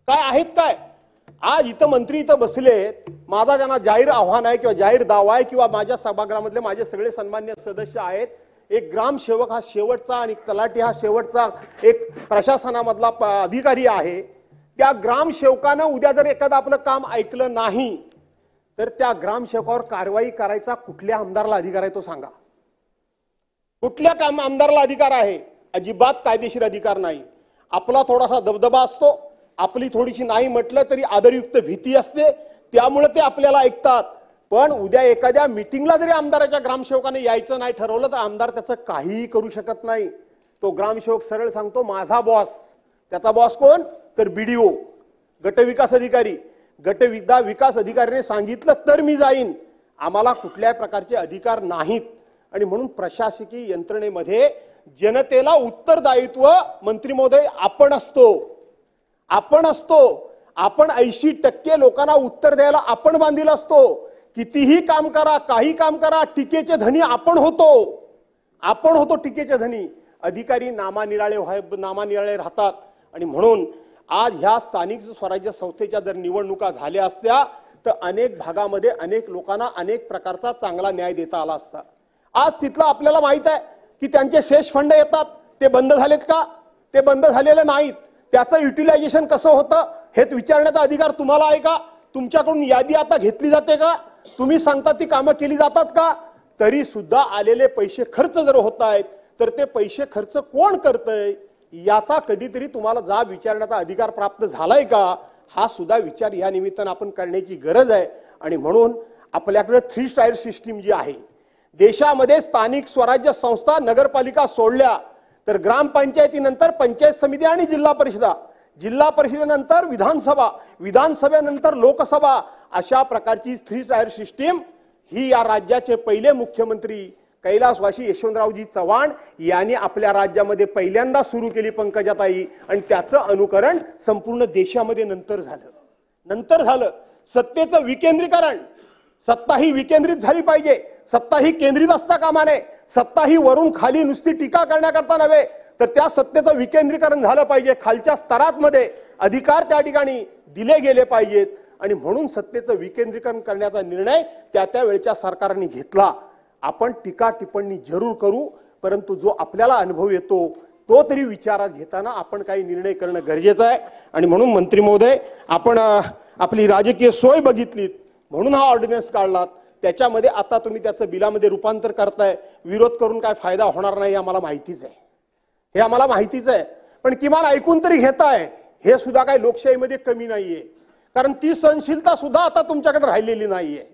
आहेत काय. आज इथं मंत्री इथं बसलेत, माझा त्यांना जाहीर आव्हान आहे किंवा जाहीर दावा आहे किंवा माझ्या सभागृहामधले माझे सगळे सन्मान्य सदस्य आहेत, एक ग्रामसेवक हा शेवटचा आणि तलाठी हा शेवटचा एक प्रशासनामधला अधिकारी आहे. त्या ग्रामसेवकानं उद्या जर एखादं आपलं काम ऐकलं नाही तर त्या ग्रामसेवकावर कारवाई करायचा कुठल्या आमदाराला अधिकार आहे तो सांगा. कुठल्या आमदाराला अधिकार आहे? अजिबात कायदेशीर अधिकार नाही. आपला थोडासा दबदबा असतो, आपली थोडीशी नाही म्हटलं तरी आदरयुक्त भीती असते, त्यामुळे ते आपल्याला ऐकतात. पण उद्या एखाद्या मीटिंगला जरी आमदाराच्या ग्रामसेवकाने यायचं नाही ठरवलं तर आमदार त्याचं काहीही करू शकत नाही. तो ग्रामसेवक सरळ सांगतो माझा बॉस, त्याचा बॉस कोण तर बीडीओ, गटविकास अधिकारी. गटविकास अधिकाऱ्याने सांगितलं तर मी जाईन, आम्हाला कुठल्याही प्रकारचे अधिकार नाहीत. आणि म्हणून प्रशासकीय यंत्रणेमध्ये जनतेला उत्तरदायित्व मंत्री महोदय आपण असतो. आपण 80% लोकांना उत्तर द्यायला आपण बांधील असतो. कितीही काम करा, काही काम करा, टीकेचे धनी आपण होतो टीकेचे धनी. अधिकारी नामानिराळे राहतात. आणि म्हणून आज ह्या स्थानिक स्वराज्य संस्थेच्या जर निवडणुका झाल्या असत्या तर अनेक भागामध्ये अनेक लोकांना अनेक प्रकारचा चांगला न्याय देता आला असता. आज तिथलं आपल्याला माहित आहे की त्यांचे शेष फंड येतात, ते बंद झालेत का? ते बंद झालेले नाहीत. त्याचं युटिलायझेशन कसं होतं हे विचारण्याचा अधिकार तुम्हाला आहे का? तुमच्याकडून यादी आता घेतली जाते का? तुम्ही सांगता ती कामं केली जातात का? तरी सुद्धा आलेले पैसे खर्च जर होत आहेत तर ते पैसे खर्च कोण करतंय याचा कधीतरी तुम्हाला जाब विचारण्याचा अधिकार प्राप्त झालाय का? हा सुद्धा विचार या निमित्तानं आपण करण्याची गरज आहे. आणि म्हणून आपल्याकडे 3 टायर सिस्टीम जी आहे देशामध्ये, स्थानिक स्वराज्य संस्था नगरपालिका सोडल्या तर ग्रामपंचायतीनंतर पंचायत समिती आणि जिल्हा परिषदा, जिल्हा परिषदेनंतर विधानसभा, विधानसभेनंतर लोकसभा, अशा प्रकारची 3 टायर सिस्टीम ही या राज्याचे पहिले मुख्यमंत्री कैलासवासी यशवंतरावजी चव्हाण यांनी आपल्या राज्यामध्ये पहिल्यांदा सुरू केली पंकजाताई. आणि त्याचं अनुकरण संपूर्ण देशामध्ये नंतर झालं. सत्तेचं विकेंद्रीकरण, सत्ता ही विकेंद्रित झाली पाहिजे, सत्ता ही केंद्रित असता कामा नये. सत्ता ही वरून खाली नुसती टीका करण्याकरता नव्हे तर त्या सत्तेचं विकेंद्रीकरण झालं पाहिजे. खालच्या स्तरांमध्ये अधिकार त्या ठिकाणी दिले गेले पाहिजेत. आणि म्हणून सत्तेचं विकेंद्रीकरण करण्याचा निर्णय त्या वेळच्या सरकारने घेतला. आपण टीका टिप्पणी जरूर करू, परंतु जो आपल्याला अनुभव येतो तो तरी विचारात घेताना आपण काही निर्णय करणं गरजेचं आहे. आणि म्हणून मंत्री महोदय, आपण आपली राजकीय सोय बघितलीत म्हणून हा ऑर्डिनन्स काढलात. त्याच्यामध्ये आता तुम्ही त्याचं बिलामध्ये रूपांतर करताय. विरोध करून काय फायदा होणार नाही हे आम्हाला माहितीच आहे, पण किमान ऐकून तरी घेताय. हे सुद्धा काही लोकशाहीमध्ये कमी नाहीये, कारण ती सहनशीलता सुद्धा आता तुमच्याकडे राहिलेली नाहीये.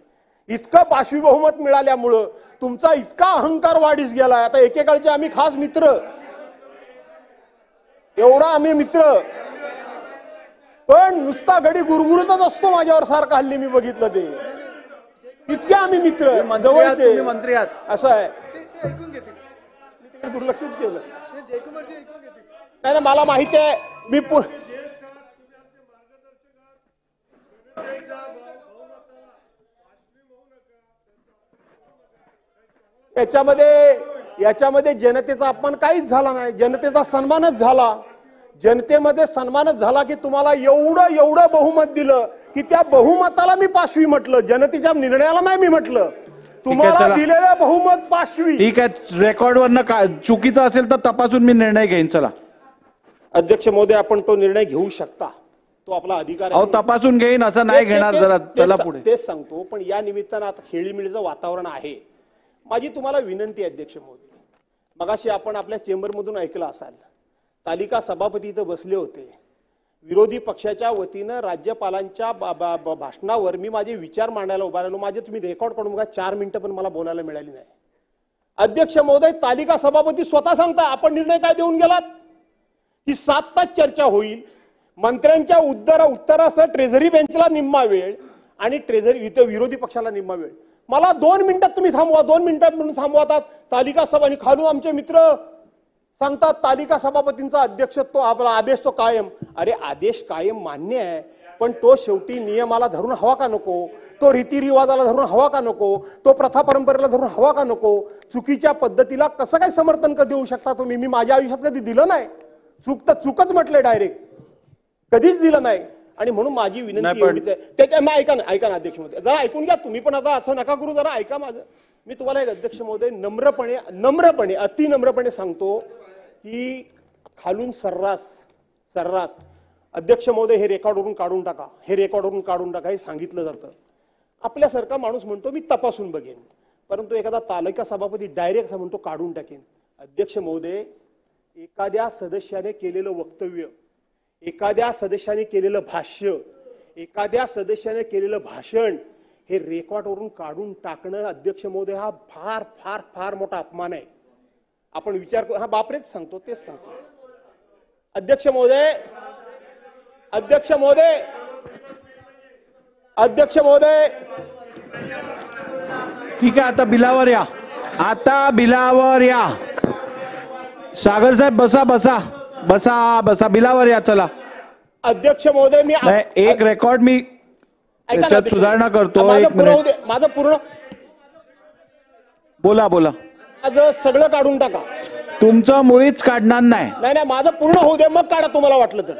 इतकं पाशवी बहुमत मिळाल्यामुळं तुमचा इतका अहंकार वाढीस गेलाय. आता एकेकाळचे आम्ही खास मित्र, एवढा आम्ही मित्र, पण नुसता गडी गुरगुरतच असतो माझ्यावर सारखा. हल्ली मी बघितलं ते, इतके आम्ही मित्र जवळचे मंत्री आहात. असं आहे. ऐकून घेतील मी तिकडे दुर्लक्षच केलं. जयकुमारजी ऐकून घेतील. नाही, मला माहिती आहे. मी याच्यामध्ये जनतेचा अपमान काहीच झाला नाही. जनतेचा सन्मानच झाला. जनतेमध्ये सन्मानच झाला की तुम्हाला एवढं बहुमत दिलं की त्या बहुमताला मी पाशवी म्हटलं, जनतेच्या निर्णयाला नाही मी म्हटलं. तुम्हाला चला. दिलेलं बहुमत पाशवी. ठीक आहे, रेकॉर्डवरनं चुकीचं असेल तर तपासून मी निर्णय घेईन. चला अध्यक्ष महोदय, आपण तो निर्णय घेऊ शकता, तो आपला अधिकार अहो आहे. तपासून घेईन असं नाही घेणार. जरा चला पुढे. तेच सांगतो, पण या निमित्तानं आता खेळीमेळीचं वातावरण आहे. माझी तुम्हाला विनंती आहे अध्यक्ष महोदय, मगाशी आपण आपल्या चेंबरमधून ऐकलं असाल, तालिका सभापती इथं बसले होते. विरोधी पक्षाच्या वतीनं राज्यपालांच्या भाषणावर मी माझे विचार मांडायला उभा राहिलो. माझे तुम्ही रेकॉर्ड करून बघा, 4 मिनिटं पण मला बोलायला मिळाली नाही. अध्यक्ष महोदय, तालिका सभापती स्वतः सांगता आपण निर्णय काय देऊन गेलात की 7 तास चर्चा होईल, मंत्र्यांच्या उत्तरासह ट्रेझरी बेंचला निम्मा वेळ आणि ट्रेझरी इथं विरोधी पक्षाला निम्मा वेळ. मला 2 मिनिटात तुम्ही थांबवा, 2 मिनिटात म्हणून थांबवतात. तालिका सभा खालून आमचे मित्र सांगतात तालिका सभापतींचा अध्यक्षत्व आपला आदेश तो कायम. अरे आदेश कायम मान्य आहे, पण तो शेवटी नियमाला धरून हवा का नको? तो रीतिरिवाजाला धरून हवा का नको? तो प्रथा परंपरेला धरून हवा का नको? चुकीच्या पद्धतीला कसं काय समर्थन देऊ शकता तुम्ही? मी माझ्या आयुष्यात कधी दिलं नाही. चूक तर चूकच म्हटलंय डायरेक्ट, कधीच दिलं नाही. आणि म्हणून माझी विनंती एवढीच आहे. त्याच्या ऐका ना अध्यक्ष महोदय, जरा ऐकून घ्या तुम्ही पण. आता असं नका करू, जरा ऐका माझं. मी तुम्हाला एक अध्यक्ष महोदय नम्रपणे अति नम्रपणे सांगतो की खालून सर्रास अध्यक्ष महोदय हे रेकॉर्डवरून काढून टाका, हे सांगितलं जातं. आपल्यासारखा माणूस म्हणतो मी तपासून बघेन, परंतु एखादा तालिका सभापती डायरेक्ट म्हणतो काढून टाकेन. अध्यक्ष महोदय, एखाद्या सदस्याने केलेलं वक्तव्य, एखाद्या सदस्याने केलेलं भाष्य, एखाद्या सदस्याने केलेलं भाषण हे रेकॉर्डवरून काढून टाकणं अध्यक्ष महोदय हा फार फार फार मोठा अपमान आहे. आपण विचार करू. हा बापरेच सांगतो, तेच सांगतो. अध्यक्ष महोदय ठीक आहे, आता बिलावर या. सागर साहेब बसा बिलावर या. चला अध्यक्ष महोदय, मी एक रेकॉर्ड मी त्याच्यात सुधारणा करतो. माझं पूर्ण बोला माझं सगळं काढून टाका. तुमचं मुळीच काढणार नाही. नाही, माझं पूर्ण होऊ दे, मग काढा तुम्हाला वाटलं तर.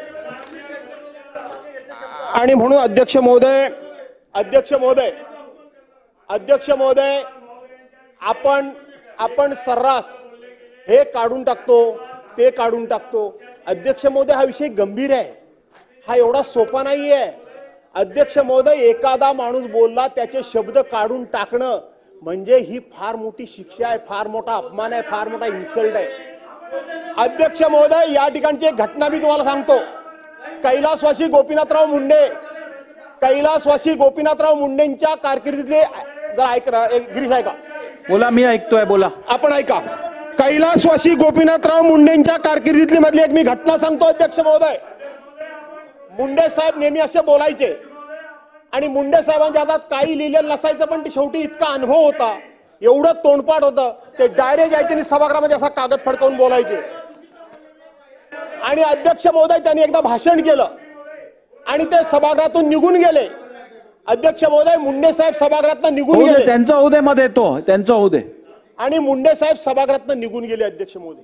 आणि म्हणून अध्यक्ष महोदय आपण सर्रास हे काढून टाकतो, ते काढून टाकतो. अध्यक्ष महोदय, हा विषय गंभीर आहे, हा एवढा सोपा नाहीये. अध्यक्ष महोदय, एखादा माणूस बोलला त्याचे शब्द काढून टाकणं म्हणजे ही फार मोठी शिक्षा आहे, फार मोठा अपमान आहे, फार मोठा इन्सल्ट आहे. अध्यक्ष महोदय, या ठिकाणची एक घटना मी तुम्हाला सांगतो. कैलासवासी गोपीनाथराव मुंडेंच्या कारकिर्दीतले जरा ऐका, गिरीश ऐका. बोला, मी ऐकतोय, बोला. आपण ऐका. कैलासवासी गोपीनाथराव मुंडेंच्या कारकिर्दीतली मधली एक मी घटना सांगतो अध्यक्ष महोदय. मुंडे साहेब नेहमी असे बोलायचे आणि मुंडे साहेबांच्या हातात काही लिहिलेलं नसायचं, पण ते शेवटी इतका अनुभव होता, एवढं तोंडपाठ होतं, ते डायरेक्ट यायचे आणि सभागृहामध्ये असा कागद फडकवून बोलायचे. आणि अध्यक्ष महोदय, त्यांनी एकदा भाषण केलं आणि ते सभागृहातून निघून गेले. अध्यक्ष महोदय, मुंडे साहेब सभागृहातून निघून गेले. त्यांचं होऊ दे मध्ये, त्यांचं होऊ दे. आणि मुंडे साहेब सभागृहातून निघून गेले अध्यक्ष महोदय.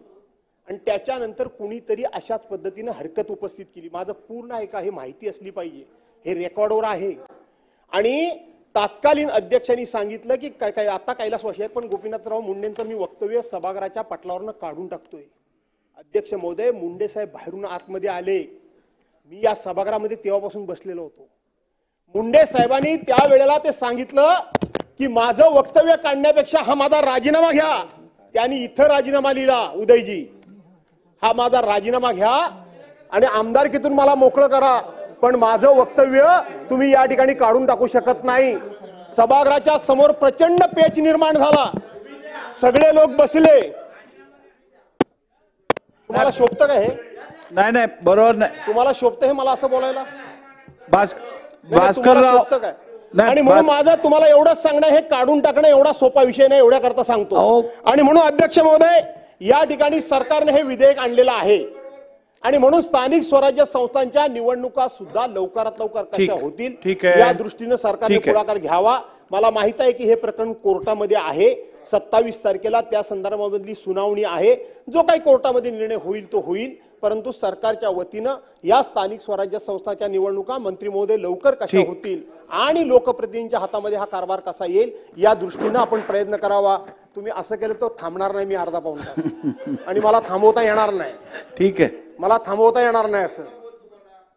आणि त्याच्यानंतर कुणीतरी अशाच पद्धतीने हरकत उपस्थित केली. माझं पूर्ण ऐका, हे माहिती असली पाहिजे, हे रेकॉर्डवर आहे. आणि तात्कालीन अध्यक्षांनी सांगितलं की काय आता कैलासवासी आहेत, पण गोपीनाथराव मुंडेंचं मी वक्तव्य सभागृहाच्या पटलावरनं काढून टाकतोय. अध्यक्ष महोदय, मुंडे साहेब बाहेरून आतमध्ये आले. मी या सभागृहामध्ये तेव्हापासून बसलेलो होतो. मुंडे साहेबांनी त्यावेळेला ते सांगितलं की माझं वक्तव्य काढण्यापेक्षा हा माझा राजीनामा घ्या. त्यांनी इथं राजीनामा लिहिला, उदयजी, हा माझा राजीनामा घ्या. आणि आमदारकीतून मला मोकळं करा, पण माझं वक्तव्य तुम्ही या ठिकाणी काढून टाकू शकत नाही. सभागृहाच्या समोर प्रचंड पेच निर्माण झाला, सगळे लोक बसले. तुम्हाला शोभतं का हे? नाही नाही, बरोबर नाही. तुम्हाला शोभतं हे मला असं बोलायला? भास्करराव तुम्हाला शोभतं काय? नाही, आणि म्हणून माझं तुम्हाला एवढंच सांगणं, हे काढून टाकणं एवढा सोपा विषय नाही, एवढ्या करता सांगतो. अहो. आणि म्हणून अध्यक्ष महोदय, या ठिकाणी सरकारने हे विधेयक आणलेलं आहे आणि म्हणून स्थानिक स्वराज्य संस्थांच्या निवडणुका सुद्धा लवकरात लवकर कशा होतील ठीक आहे. या दृष्टीने सरकारने ठीक आहे. पुढाकार घ्यावा. मला माहित आहे की हे प्रकरण कोर्टामध्ये आहे. 27 तारखेला त्या संदर्भामधली सुनावणी आहे. जो काही कोर्टामध्ये निर्णय होईल तो होईल, परंतु सरकारच्या वतीनं या स्थानिक स्वराज्य संस्थांच्या निवडणुका मंत्री महोदय लवकर कशा ठीक. होतील आणि लोकप्रतिनिधींच्या हातामध्ये हा कारभार कसा येईल या दृष्टीनं आपण प्रयत्न करावा. तुम्ही असं केलं तर थांबणार नाही मी अर्धा पाऊण तास, आणि मला थांबवता येणार नाही. ठीक आहे. मला थांबवता येणार नाही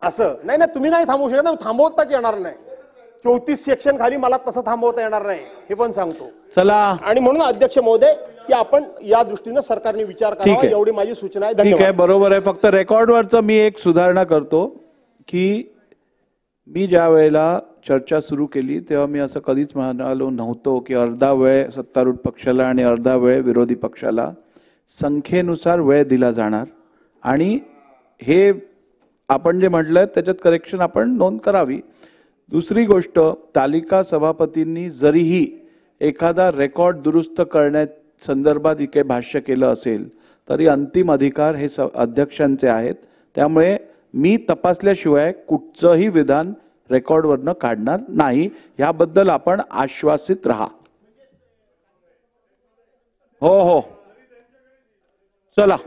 असं नाही ना, तुम्ही नाही थांबवू शकत ना, थांबवताच येणार नाही. 34 सेक्शन खाली मला तसं थांबवता येणार नाही, हे पण सांगतो. चला, आणि म्हणून अध्यक्ष महोदय की आपण या दृष्टीनं सरकारने विचार ठीक करावा, आहे. एवढी माझी सूचना आहे. ठीक आहे, धन्यवाद. बरोबर आहे. फक्त रेकॉर्डवरचं मी एक सुधारणा करतो की मी ज्या वेळेला चर्चा सुरू केली तेव्हा मी असं कधीच म्हणालो नव्हतो की अर्धा वेळ सत्तारूढ पक्षाला आणि अर्धा वेळ विरोधी पक्षाला. संख्येनुसार वेळ दिला जाणार आणि हे आपण जे म्हटलं त्याच्यात करेक्शन आपण नोंद करावी. दुसरी गोष्ट, तालिका सभापतींनी जरीही एखादा रेकॉर्ड दुरुस्त करण्या संदर्भात इथे भाष्य केलं असेल तरी अंतिम अधिकार हे अध्यक्षांचे आहेत. त्यामुळे मी तपासल्याशिवाय कुठचंही विधान रेकॉर्डवरनं काढणार नाही, याबद्दल आपण आश्वासित राहा. हो हो, चला.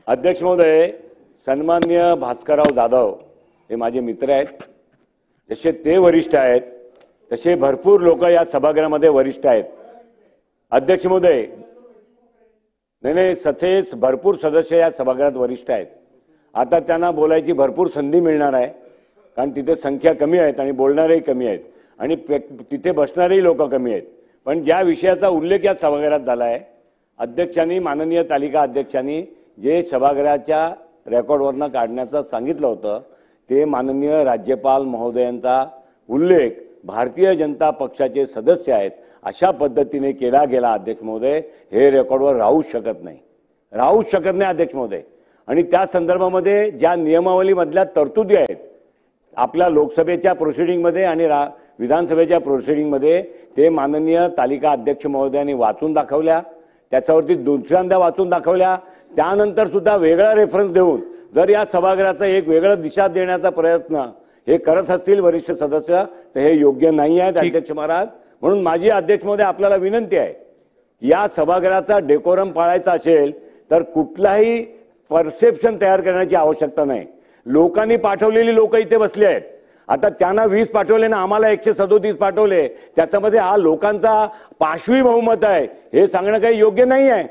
अध्यक्ष महोदय, सन्माननीय भास्करराव जाधव हे माझे मित्र आहेत. जसे ते वरिष्ठ आहेत तसे भरपूर लोक या सभागृहामध्ये वरिष्ठ आहेत. अध्यक्ष महोदय, नाही सचेच भरपूर सदस्य या सभागृहात वरिष्ठ आहेत. आता त्यांना बोलायची भरपूर संधी मिळणार आहे, कारण तिथे संख्या कमी आहेत आणि बोलणारेही कमी आहेत आणि तिथे बसणारेही लोक कमी आहेत. पण ज्या विषयाचा उल्लेख या सभागृहात झाला आहे, अध्यक्षांनी, माननीय तालिका अध्यक्षांनी जे सभागृहाच्या रेकॉर्डवरनं काढण्याचं सांगितलं होतं ते माननीय राज्यपाल महोदयांचा उल्लेख भारतीय जनता पक्षाचे सदस्य आहेत अशा पद्धतीने केला गेला. अध्यक्ष महोदय, हे रेकॉर्डवर राहू शकत नाही अध्यक्ष महोदय. आणि त्या संदर्भामध्ये ज्या नियमावलीमधल्या तरतुदी आहेत आपल्या लोकसभेच्या प्रोसिडिंगमध्ये आणि विधानसभेच्या प्रोसिडिंगमध्ये, ते माननीय तालिका अध्यक्ष महोदयांनी वाचून दाखवल्या, त्याच्यावरती दुसऱ्यांदा वाचून दाखवल्या. त्यानंतर सुद्धा वेगळा रेफरन्स देऊन जर या सभागृहाचा एक वेगळं दिशा देण्याचा प्रयत्न हे करत असतील वरिष्ठ सदस्य तर हे योग्य नाही आहे अध्यक्ष महाराज. म्हणून माझी अध्यक्ष महोदय आपल्याला विनंती आहे, या सभागृहाचा डेकोरम पाळायचा असेल तर कुठलाही परसेप्शन तयार करण्याची आवश्यकता नाही. लोकांनी पाठवलेली लोक इथे बसले आहेत. आता त्यांना 20 पाठवले ना आम्हाला 137 पाठवले, त्याच्यामध्ये हा लोकांचा पाशवी बहुमत आहे हे सांगणं काही योग्य नाही आहे.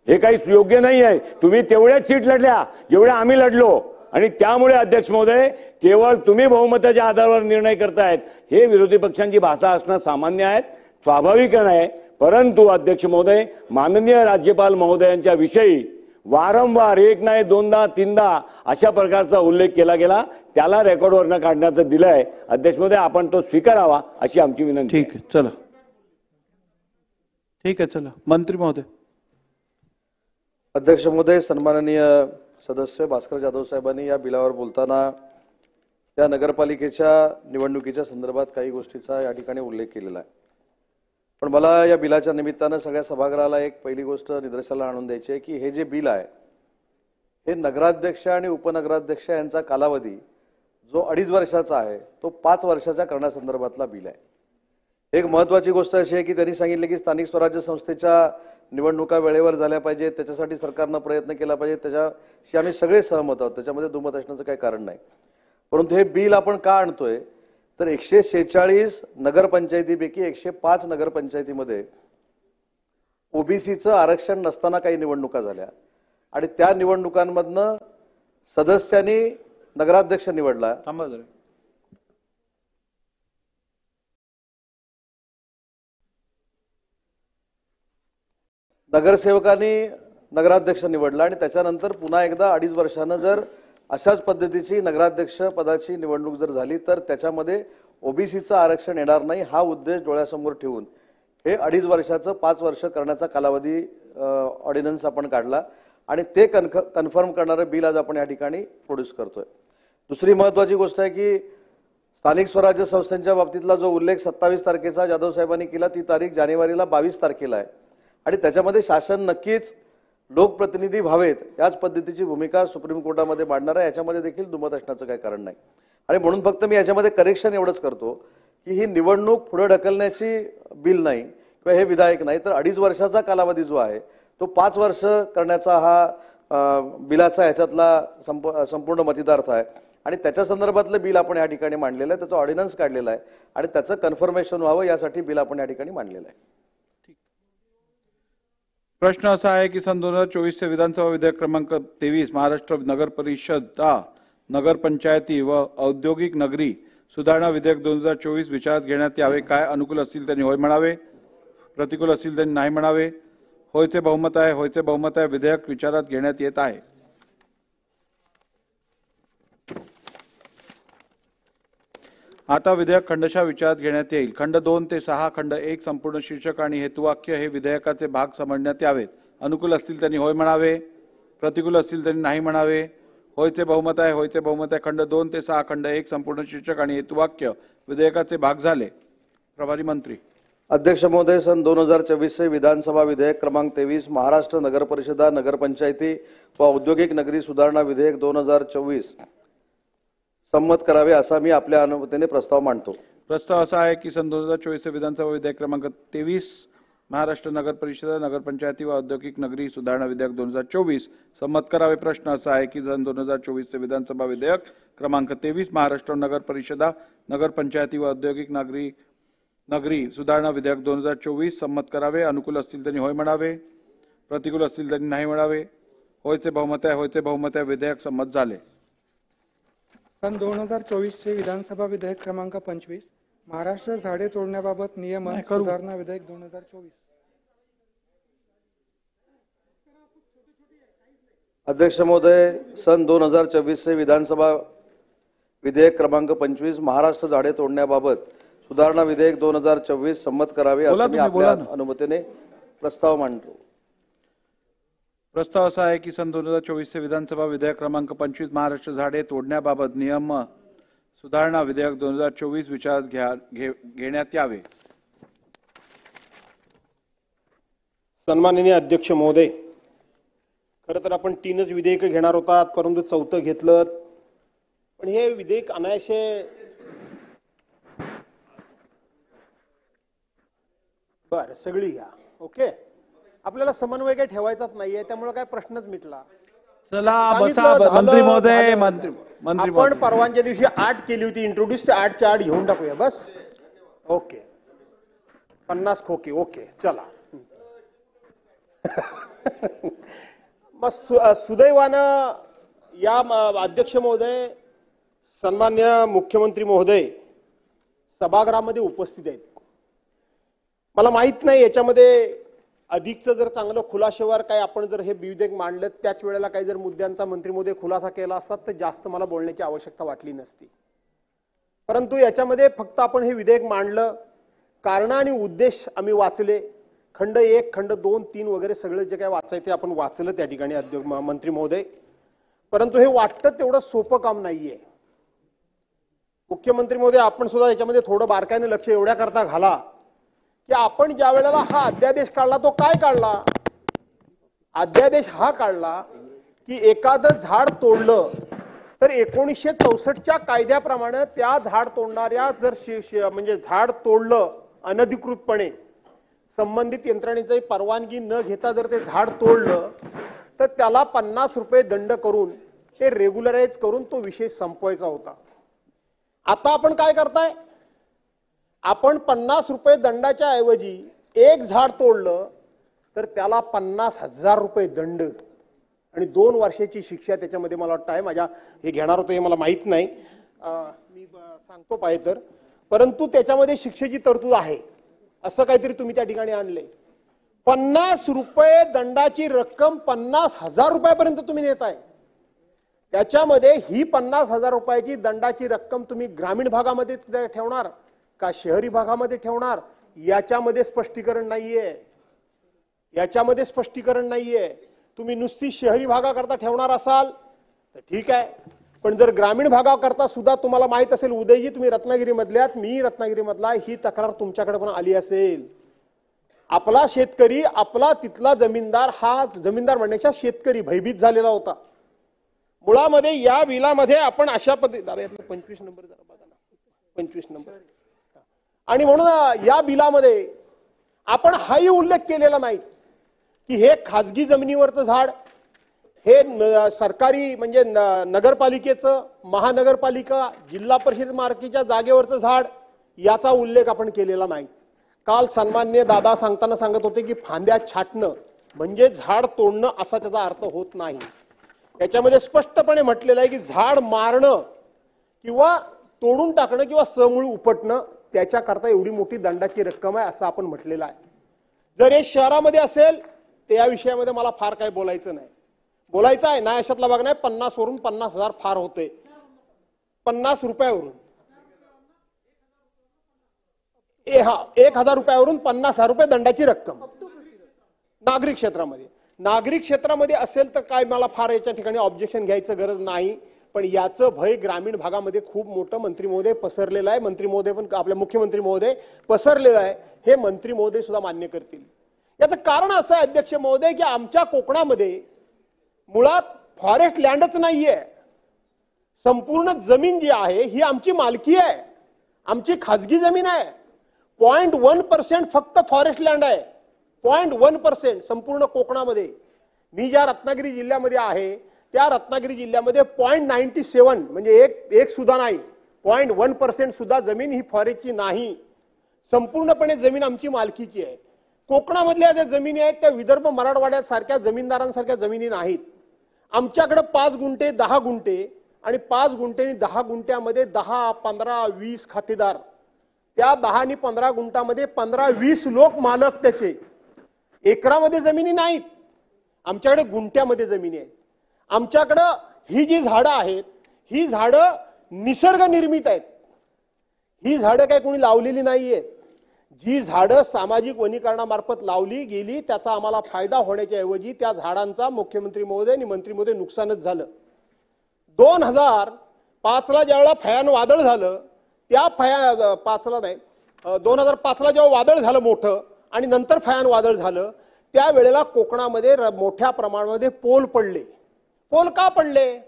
हे काही योग्य नाही आहे. तुम्ही तेवढ्याच सीट लढल्या जेवढ्या आम्ही लढलो आणि त्यामुळे अध्यक्ष महोदय केवळ तुम्ही बहुमताच्या आधारावर निर्णय करतायत. हे विरोधी पक्षांची भाषा असणं सामान्य आहे, स्वाभाविक आहे. परंतु अध्यक्ष महोदय, माननीय राज्यपाल महोदयांच्या विषयी वारंवार एक नाही दोनदा तीनदा अशा प्रकारचा उल्लेख केला गेला, त्याला रेकॉर्डवर काढण्याचं दिलंय. अध्यक्ष महोदय, आपण तो स्वीकारावा अशी आमची विनंती. ठीक आहे, चला. ठीक आहे, चला. मंत्री महोदय. अध्यक्ष महोदय, सन्माननीय सदस्य भास्कर जाधव साहेबांनी या बिलावर बोलताना या नगरपालिकेच्या निवडणुकीच्या संदर्भात काही गोष्टीचा या ठिकाणी उल्लेख केलेला आहे. पण मला या बिलाच्या निमित्तानं सगळ्या सभागृहाला एक पहिली गोष्ट निदर्शनाला आणून द्यायची आहे की हे जे बिल आहे हे नगराध्यक्ष आणि उपनगराध्यक्ष यांचा कालावधी जो 2.5 वर्षाचा आहे तो 5 वर्षाचा करण्यासंदर्भातला बिल आहे. एक महत्त्वाची गोष्ट अशी आहे की त्यांनी सांगितले की स्थानिक स्वराज्य संस्थेच्या निवडणुका वेळेवर झाल्या पाहिजेत, त्याच्यासाठी सरकारनं प्रयत्न केला पाहिजे, त्याच्याशी आम्ही सगळे सहमत आहोत, त्याच्यामध्ये दुमत असण्याचं काही कारण नाही. परंतु हे बिल आपण का आणतोय तर 146 नगरपंचायतीपैकी 105 नगरपंचायतीमध्ये ओबीसीचं आरक्षण नसताना काही निवडणुका झाल्या आणि त्या निवडणुकांमधनं सदस्यांनी नगराध्यक्ष निवडला. थांबा जरा. नगरसेवकांनी नगराध्यक्ष निवडला आणि त्याच्यानंतर पुन्हा एकदा 2.5 वर्षानं जर अशाच पद्धतीची नगराध्यक्ष पदाची निवडणूक जर झाली तर त्याच्यामध्ये ओबीसीचं आरक्षण येणार नाही हा उद्देश डोळ्यासमोर ठेवून हे 2.5 वर्षाचं 5 वर्ष करण्याचा कालावधी ऑर्डिनन्स आपण काढला आणि ते कन्फर्म करणारं बिल आज आपण या ठिकाणी प्रोड्यूस करतोय. दुसरी महत्त्वाची गोष्ट आहे की स्थानिक स्वराज्य संस्थांच्या बाबतीतला जो उल्लेख 27 तारखेचा जाधव साहेबांनी केला ती तारीख जानेवारीला 22 तारखेला आहे आणि त्याच्यामध्ये शासन नक्कीच लोकप्रतिनिधी व्हावेत याच पद्धतीची भूमिका सुप्रीम कोर्टामध्ये मांडणार आहे. याच्यामध्ये देखील दुमत असण्याचं काही कारण नाही आणि म्हणून फक्त मी याच्यामध्ये करेक्शन एवढंच करतो की ही निवडणूक पुढे ढकलण्याची बिल नाही किंवा हे विधायक नाही तर 2.5 वर्षाचा कालावधी जो आहे तो 5 वर्ष करण्याचा हा बिलाचा ह्याच्यातला संपूर्ण मतितार्थ आहे आणि त्याच्या संदर्भातलं बिल आपण या ठिकाणी मांडलेलं आहे. त्याचा ऑर्डिनन्स काढलेला आहे आणि त्याचं कन्फर्मेशन व्हावं यासाठी बिल आपण या ठिकाणी मांडलेलं आहे. प्रश्न असा आहे की सन 2024 चे विधानसभा विधेयक क्रमांक 23 महाराष्ट्र नगर परिषदा नगरपंचायती व औद्योगिक नगरी सुधारणा विधेयक 2024 विचारात घेण्यात यावे. काय अनुकूल असतील त्यांनी होय म्हणावे, प्रतिकूल असतील त्यांनी नाही म्हणावे. होयचे बहुमत आहे, होयचे बहुमत आहे. विधेयक विचारात घेण्यात येत आहे. आता विधेयक खंडशः विचारात घेण्यात येईल. खंड 2 ते 6 खंड 1 संपूर्ण शीर्षक आणि हेतुवाक्य हे विधेयकाचे भाग समजण्यात यावेत. अनुकूल असतील त्यांनी होय म्हणावे, प्रतिकूल असतील त्यांनी नाही म्हणावे. होयचे बहुमत आहे, होयचे बहुमत आहे. खंड 2 ते 6 खंड 1 संपूर्ण शीर्षक आणि हेतुवाक्य विधेयकाचे भाग झाले. प्रभारी मंत्री. अध्यक्ष महोदय, सन 2024 से विधानसभा विधेयक क्रमांक 23 महाराष्ट्र नगर परिषदा नगरपंचायती व औद्योगिक नगरी सुधारणा विधेयक 2024 संमत करावे असा मी आपल्या अनुमतीने प्रस्ताव मांडतो. प्रस्ताव असा आहे की सन 2024 चे विधानसभा विधेयक क्रमांक 23 महाराष्ट्र नगर परिषद नगरपंचायती व औद्योगिक नगरी सुधारणा विधेयक 2024 संमत करावे. प्रश्न असा आहे की सन 2024 चे विधानसभा विधेयक क्रमांक 23 महाराष्ट्र नगर परिषदा नगरपंचायती व औद्योगिक नगरी सुधारणा विधेयक 2024 संमत करावे. अनुकूल असतील त्यांनी होय म्हणावे, प्रतिकूल असतील त्यांनी नाही म्हणावे. होयचे बहुमत आहे, होयचे बहुमत आहे. विधेयक संमत झाले. सन 2024 चे विधानसभा विधेयक क्रमांक 25 महाराष्ट्र झाडे तोडण्याबाबत नियमन सुधारणा विधेयक 2024. अध्यक्ष महोदय, सन 2024 से विधानसभा विधेयक क्रमांक 25 महाराष्ट्र झाडे तोडण्याबाबत सुधारणा विधेयक 2024 संमत करावे असं मी आपल्या अनुमतीने प्रस्ताव मांडतो. प्रस्ताव असा आहे की सन 2024 चे विधानसभा विधेयक क्रमांक 25 महाराष्ट्र झाडे तोडण्याबाबत नियम सुधारणा विधेयक 2024 विचारात घेण्यात यावे. सन्माननीय अध्यक्ष महोदय, खरं तर आपण 3च विधेयक घेणार होतात परंतु 4थं घेतलं. पण हे विधेयक अनायासे बरं सगळी घ्या. ओके, आपल्याला समन्वय काही ठेवायचाच नाहीये त्यामुळे काय प्रश्नच मिटला. चला बसा मंत्री महोदय. मंत्री आपण परवानच्या दिवशी 8 केली होती इंट्रोड्यूस, ते 8च्या 8 घेऊन टाकूया बस. ओके, 50 खोके. ओके चला. मग सुदैवानं या अध्यक्ष महोदय, सन्मान्य मुख्यमंत्री महोदय सभागृहामध्ये उपस्थित आहेत. मला माहित नाही याच्यामध्ये अधिकचं जर चांगलं खुलाशेवर काय आपण जर हे विधेयक मांडलं त्याच वेळेला काही जर मुद्द्यांचा मंत्री महोदय खुलासा केला असतात तर जास्त मला बोलण्याची आवश्यकता वाटली नसती. परंतु याच्यामध्ये फक्त आपण हे विधेयक मांडलं, कारण आणि उद्देश आम्ही वाचले. खंड 1 खंड 2 3 वगैरे सगळं जे काय वाचायचं आपण वाचलं त्या ठिकाणी मंत्री महोदय. परंतु हे वाटतं तेवढं सोपं काम नाहीये. मुख्यमंत्री महोदय, आपण सुद्धा याच्यामध्ये थोडं बारकाईने लक्ष एवढ्या करता घाला की आपण ज्या वेळेला हा अध्यादेश काढला तो काय काढला? अध्यादेश हा काढला की एखादं झाड तोडलं तर 1964च्या कायद्याप्रमाणे त्या झाड तोडणाऱ्या जर म्हणजे झाड तोडलं अनधिकृतपणे संबंधित यंत्रणेची परवानगी न घेता जर ते झाड तोडलं तर त्याला 50 रुपये दंड करून ते रेग्युलराइज करून तो विषय संपवायचा होता. आता आपण काय करताय? आपण 50 रुपये दंडाच्या ऐवजी एक झाड तोडलं तर त्याला 50,000 रुपये दंड आणि 2 वर्षाची शिक्षा त्याच्यामध्ये मला वाटतं आहे. माझ्या हे घेणार होतं हे मला माहित नाही, मी सांगतो पाहिजे तर. परंतु त्याच्यामध्ये शिक्षेची तरतूद आहे असं काहीतरी तुम्ही त्या ठिकाणी आणले. 50 रुपये दंडाची रक्कम 50,000 रुपयापर्यंत तुम्ही नेताय. त्याच्यामध्ये ही 50,000 रुपयाची दंडाची रक्कम तुम्ही ग्रामीण भागामध्ये ठेवणार का शहरी भागामध्ये ठेवणार, याच्यामध्ये स्पष्टीकरण नाहीये. याच्यामध्ये स्पष्टीकरण नाहीये. तुम्ही नुसती शहरी भागाकरता ठेवणार असाल तर ठीक आहे, पण जर ग्रामीण भागाकरता सुद्धा तुम्हाला माहित असेल, उदयजी तुम्ही रत्नागिरी मधल्यात, मी रत्नागिरी मधला, ही तक्रार तुमच्याकडे पण आली असेल. आपला शेतकरी, आपला तिथला जमीनदार, हा जमीनदार म्हणण्याच्या शेतकरी भयभीत झालेला होता. मुळामध्ये या बिलामध्ये आपण अशा पद्धतीने 25 नंबर जरा बघा ना, 25 नंबर, आणि म्हणून या बिलामध्ये आपण हाही उल्लेख केलेला नाही की हे खाजगी जमिनीवरचं झाड, हे सरकारी म्हणजे नगरपालिकेचं, महानगरपालिका, जिल्हा परिषद मार्केटच्या जागेवरचं झाड, याचा उल्लेख आपण केलेला नाही. काल सन्माननीय दादा सांगताना सांगत होते की फांद्या छाटणं म्हणजे झाड तोडणं असा त्याचा अर्थ होत नाही. त्याच्यामध्ये स्पष्टपणे म्हटलेलं आहे की झाड मारणं किंवा तोडून टाकणं किंवा समूळ उपटणं, त्याच्याकरता एवढी मोठी दंडाची रक्कम आहे असं आपण म्हटलेलं आहे. जर हे शहरामध्ये असेल तर या विषयामध्ये मला फार काही बोलायचं नाही. बोलायचं आहे ना, अशातला भाग नाही. 50 वरून 50,000 फार होते, 50 रुपयावरून 1,000 रुपयावरून 50,000 रुपये दंडाची रक्कम नागरिक क्षेत्रामध्ये. नागरिक क्षेत्रामध्ये असेल तर काय मला फार याच्या ठिकाणी ऑब्जेक्शन घ्यायचं गरज नाही, पण याचं भय ग्रामीण भागामध्ये खूप मोठं मंत्री महोदय पसरलेलं आहे. मंत्री महोदय पण, आपले मुख्यमंत्री महोदय पसरलेलं आहे, हे मंत्री महोदय सुद्धा मान्य करतील. याचं कारण असं आहे अध्यक्ष महोदय की आमच्या कोकणामध्ये मुळात फॉरेस्ट लँडच नाहीये. संपूर्ण जमीन जी आहे ही आमची मालकी आहे, आमची खाजगी जमीन आहे. 0.1% फक्त फॉरेस्ट लँड आहे, 0.1% संपूर्ण कोकणामध्ये. मी ज्या रत्नागिरी जिल्ह्यामध्ये आहे त्या रत्नागिरी जिल्ह्यामध्ये 0.97 म्हणजे एक सुद्धा नाही, 0.1% सुद्धा जमीन ही फॉरेस्टची नाही. संपूर्णपणे जमीन आमची मालकीची आहे. कोकणामधल्या ज्या जमिनी आहेत त्या विदर्भ मराठवाड्यात सारख्या जमीनदारांसारख्या जमिनी नाहीत. आमच्याकडे 5 गुंठे 10 गुंठे आणि 5 गुंठे आणि 10 गुंठ्यामध्ये 10, 15, 20 खातेदार, त्या 10 आणि 15 गुंठामध्ये 15-20 लोक मालक त्याचे. एकरामध्ये जमिनी नाहीत, आमच्याकडे गुंठ्यामध्ये जमिनी आहेत. आमच्याकडं ही जी झाडं आहेत ही झाडं निसर्ग निर्मित आहेत, ही झाडं काही कोणी लावलेली नाही आहेत. जी झाडं सामाजिक वनीकरणामार्फत लावली गेली त्याचा आम्हाला फायदा होण्याच्या ऐवजी त्या झाडांचा मुख्यमंत्री महोदय आणि मंत्री महोदय नुकसानच झालं. 2005ला ज्यावेळेला फयान वादळ झालं, त्या 2005ला जेव्हा वादळ झालं मोठं आणि नंतर फयान वादळ झालं, त्यावेळेला कोकणामध्ये मोठ्या प्रमाणामध्ये पोल पडले. पोल का पडले?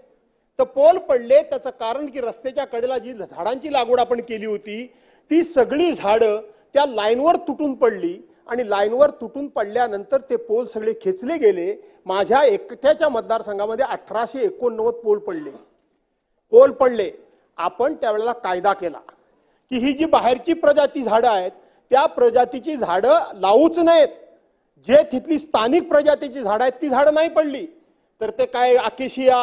तर पोल पडले त्याचं कारण की रस्त्याच्या कडेला जी झाडांची लागवड आपण केली होती ती सगळी झाडं त्या लाईनवर तुटून पडली आणि लाईनवर तुटून पडल्यानंतर ते पोल सगळे खेचले गेले. माझ्या एकट्याच्या मतदारसंघामध्ये 1889 पोल पडले. आपण त्यावेळेला कायदा केला की ही जी बाहेरची प्रजाती झाडं आहेत त्या प्रजातीची झाडं लावूच नाहीत. जे तिथली स्थानिक प्रजातीची झाडं आहेत ती झाडं नाही पडली तर ते काय अकेशिया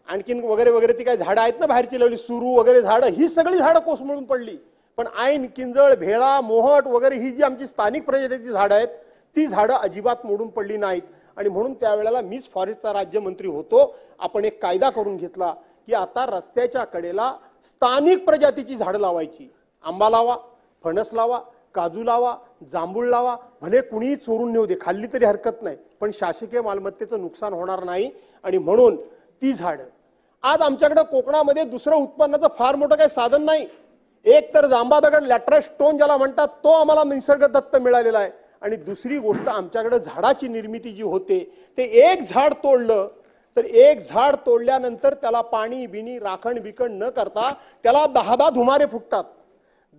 आणखीन वगैरे वगैरे ती काय झाडं आहेत ना बाहेरची लावली, सुरू वगैरे झाडं, ही सगळी झाडं कोसमळून पडली. पण ऐन, किंजळ, भेळा, मोहट वगैरे ही जी आमची स्थानिक प्रजातीची झाडं आहेत ती झाडं अजिबात मोडून पडली नाहीत. आणि म्हणून त्यावेळेला मीच फॉरेस्टचा राज्यमंत्री होतो. आपण एक कायदा करून घेतला की आता रस्त्याच्या कडेला स्थानिक प्रजातीची झाडं लावायची. आंबा लावा, फणस लावा, काजू लावा, जांभूळ लावा, भले कुणीही चोरून नेऊ दे, खाल्ली तरी हरकत नाही, पण शासकीय मालमत्तेचं नुकसान होणार नाही. आणि म्हणून ती झाडं आज आमच्याकडे कोकणामध्ये दुसरं उत्पन्नाचं फार मोठं काही साधन नाही. एक तर जांबा दगड, लॅटराइट स्टोन ज्याला म्हणतात, तो आम्हाला निसर्ग दत्त मिळालेला आहे. आणि दुसरी गोष्ट आमच्याकडे झाडाची निर्मिती जी होते ते एक झाड तोडलं तर एक झाड तोडल्यानंतर त्याला पाणी बिनी राखण बिकण न करता त्याला 10 धुमारे फुटतात,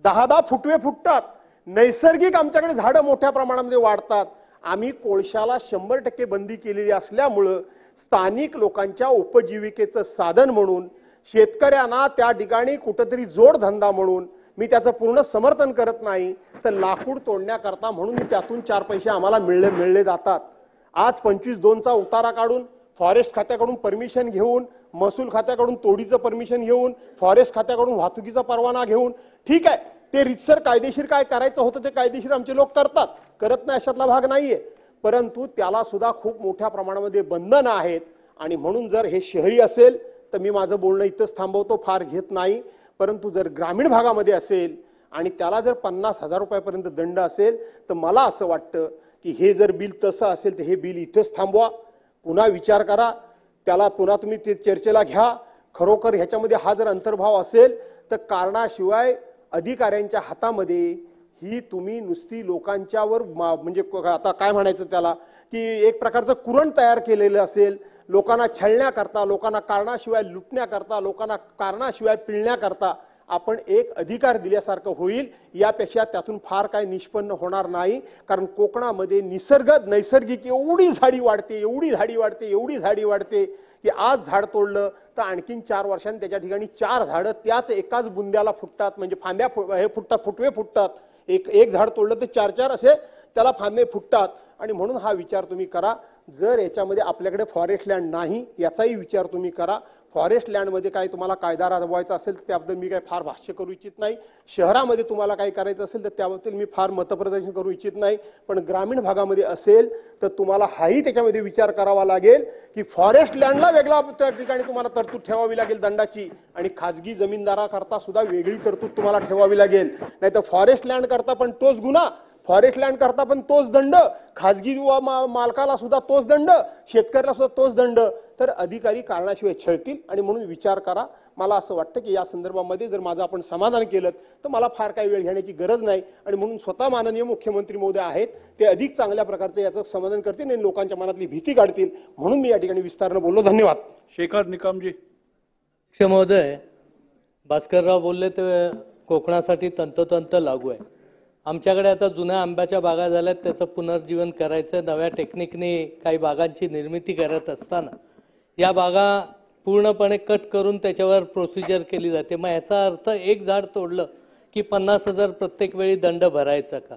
10 फुटवे फुटतात. नैसर्गिक आमच्याकडे झाडं मोठ्या प्रमाणामध्ये वाढतात. आम्ही कोळशाला 100% बंदी केलेली असल्यामुळं स्थानिक लोकांच्या उपजीविकेचं साधन म्हणून, शेतकऱ्यांना त्या ठिकाणी कुठंतरी जोडधंदा म्हणून मी त्याचं पूर्ण समर्थन करत नाही, तर लाकूड तोडण्याकरता म्हणून त्यातून 4 पैसे आम्हाला मिळले जातात. आज 25(2)चा उतारा काढून, फॉरेस्ट खात्याकडून परमिशन घेऊन, महसूल खात्याकडून तोडीचं परमिशन घेऊन, फॉरेस्ट खात्याकडून वाहतुकीचा परवाना घेऊन, ठीक आहे ते रितसर कायदेशीर काय करायचं होतं ते कायदेशीर आमचे लोक करतात, करत नाही अशातला भाग नाहीये. परंतु त्याला सुद्धा खूप मोठ्या प्रमाणामध्ये बंधनं आहेत आणि म्हणून जर हे शहरी असेल तर मी माझं बोलणं इथंच थांबवतो, फार घेत नाही. परंतु जर ग्रामीण भागामध्ये असेल आणि त्याला जर 50,000 रुपयापर्यंत दंड असेल तर मला असं वाटतं की हे जर बिल तसं असेल तर हे बिल इथंच थांबवा, पुन्हा विचार करा, त्याला पुन्हा तुम्ही ते चर्चेला घ्या. खरोखर ह्याच्यामध्ये हा जर अंतर्भाव असेल तर कारणाशिवाय अधिकाऱ्यांच्या हातामध्ये ही तुम्ही नुसती लोकांच्यावर म्हणजे आता काय म्हणायचं त्याला की एक प्रकारचं कुरण तयार केलेलं असेल, लोकांना छळण्याकरता, लोकांना कारणाशिवाय लुटण्याकरता, लोकांना कारणाशिवाय पिळण्याकरता आपण एक अधिकार दिल्यासारखं होईल. यापेक्षा त्यातून फार काय निष्पन्न होणार नाही. कारण कोकणामध्ये नैसर्गिक एवढी झाडी वाढते, एवढी झाडी वाढते, एवढी झाडी वाढते की आज झाड तोडलं तर आणखीन 4 वर्षांनी त्याच्या ठिकाणी 4 झाडं त्याच एकाच बुंद्याला फुटतात, म्हणजे फांद्या हे फुटतात, फुटवे फुटतात. एक झाड तोडलं तर 4 असे त्याला फांदे फुटतात. आणि म्हणून हा विचार तुम्ही करा. जर याच्यामध्ये आपल्याकडे फॉरेस्ट लँड नाही याचाही विचार तुम्ही करा. फॉरेस्ट लँडमध्ये काय तुम्हाला कायदा राबवायचा असेल तर त्याबद्दल मी काही फार भाष्य करू इच्छित नाही. शहरामध्ये तुम्हाला काही करायचं असेल तर त्याबद्दल मी फार मतप्रदर्शन करू इच्छित नाही. पण ग्रामीण भागामध्ये असेल तर तुम्हाला हाही त्याच्यामध्ये विचार करावा लागेल की फॉरेस्ट लँडला वेगळा त्या ठिकाणी तुम्हाला तरतूद ठेवावी लागेल दंडाची, आणि खाजगी जमीनदाराकरता सुद्धा वेगळी तरतूद तुम्हाला ठेवावी लागेल. नाहीतर फॉरेस्ट लँड करता पण तोच गुन्हा, फॉरेस्ट लँड करता पण तोच दंड, खाजगी मालकाला सुद्धा तोच दंड, शेतकऱ्याला सुद्धा तोच दंड. तर अधिकारी कारणाशिवाय छळतील. आणि म्हणून विचार करा. मला असं वाटतं की या संदर्भामध्ये जर माझं आपण समाधान केलं तर मला फार काही वेळ घेण्याची गरज नाही. आणि म्हणून स्वतः माननीय मुख्यमंत्री महोदय आहेत ते अधिक चांगल्या प्रकारचं याचं समाधान करतील आणि लोकांच्या मनातली भीती काढतील. म्हणून मी या ठिकाणी विस्तारानं बोललो. धन्यवाद. शेखर निकमजी. महोदय, भास्करराव बोलले ते कोकणासाठी तंतोतंत लागू आहे. आमच्याकडे आता जुन्या आंब्याच्या बागा झाल्यात, त्याचं पुनर्जीवन करायचं, नव्या टेक्निकने काही बागांची निर्मिती करत असताना या बागा पूर्णपणे कट करून त्याच्यावर प्रोसिजर केली जाते. मग याचा अर्थ एक झाड तोडलं की 50,000 प्रत्येक वेळी दंड भरायचा का?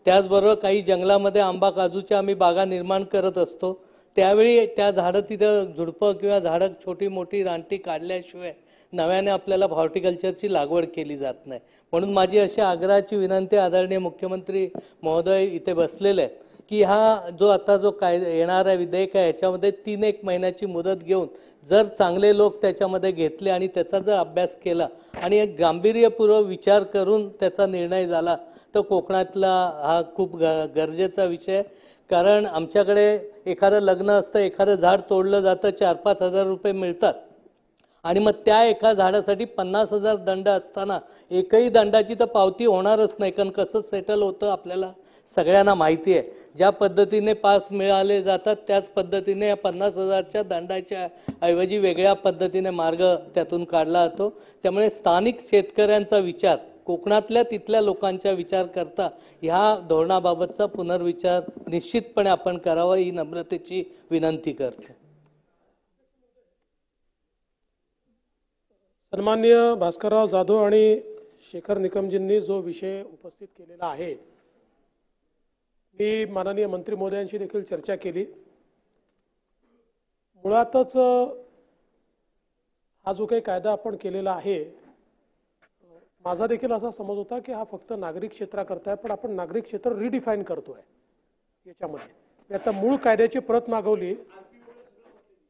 त्याचबरोबर काही जंगलामध्ये आंबा काजूच्या आम्ही बागा निर्माण करत असतो, त्यावेळी त्या झाडं तिथं झुडपं किंवा झाडं छोटी मोठी रानटी काढल्याशिवाय नव्याने आपल्याला हॉर्टिकल्चरची लागवड केली जात नाही. म्हणून माझी अशी आग्रहाची विनंती आदरणीय मुख्यमंत्री महोदय इथे बसलेले आहेत की हा जो आता जो येणारा विधेयक आहे याच्यामध्ये 3-1 महिन्याची मुदत घेऊन जर चांगले लोक त्याच्यामध्ये घेतले आणि त्याचा जर अभ्यास केला आणि एक गांभीर्यपूर्वक विचार करून त्याचा निर्णय झाला तर कोकणातला हा खूप गरजेचा विषय. कारण आमच्याकडे एखादं लग्न असतं, एखादं झाड तोडलं जातं, 4-5 हजार रुपये मिळतात आणि मग त्या एका झाडासाठी 50,000 दंड असताना एकही दंडाची तर पावती होणारच नाही. कारण कसं सेटल होतं आपल्याला सगळ्यांना माहिती आहे. ज्या पद्धतीने पास मिळाले जातात त्याच पद्धतीने या 50,000च्या दंडाच्या ऐवजी वेगळ्या पद्धतीने मार्ग त्यातून काढला जातो. त्यामुळे स्थानिक शेतकऱ्यांचा विचार, कोकणातल्या तिथल्या लोकांचा विचार करता ह्या धोरणाबाबतचा पुनर्विचार निश्चितपणे आपण करावा ही नम्रतेची विनंती करतो. सन्माननीय भास्करराव जाधव आणि शेखर निकमजींनी जो विषय उपस्थित केलेला आहे, मी माननीय मंत्री महोदयांशी देखील चर्चा केली. मुळातच हा जो काही कायदा आपण केलेला आहे, माझा देखील असा समज होता की हा फक्त नागरिक क्षेत्राकरता आहे, पण आपण नागरिक क्षेत्र रिडिफाईन करतोय याच्यामध्ये. मी आता मूळ कायद्याची प्रत मागवली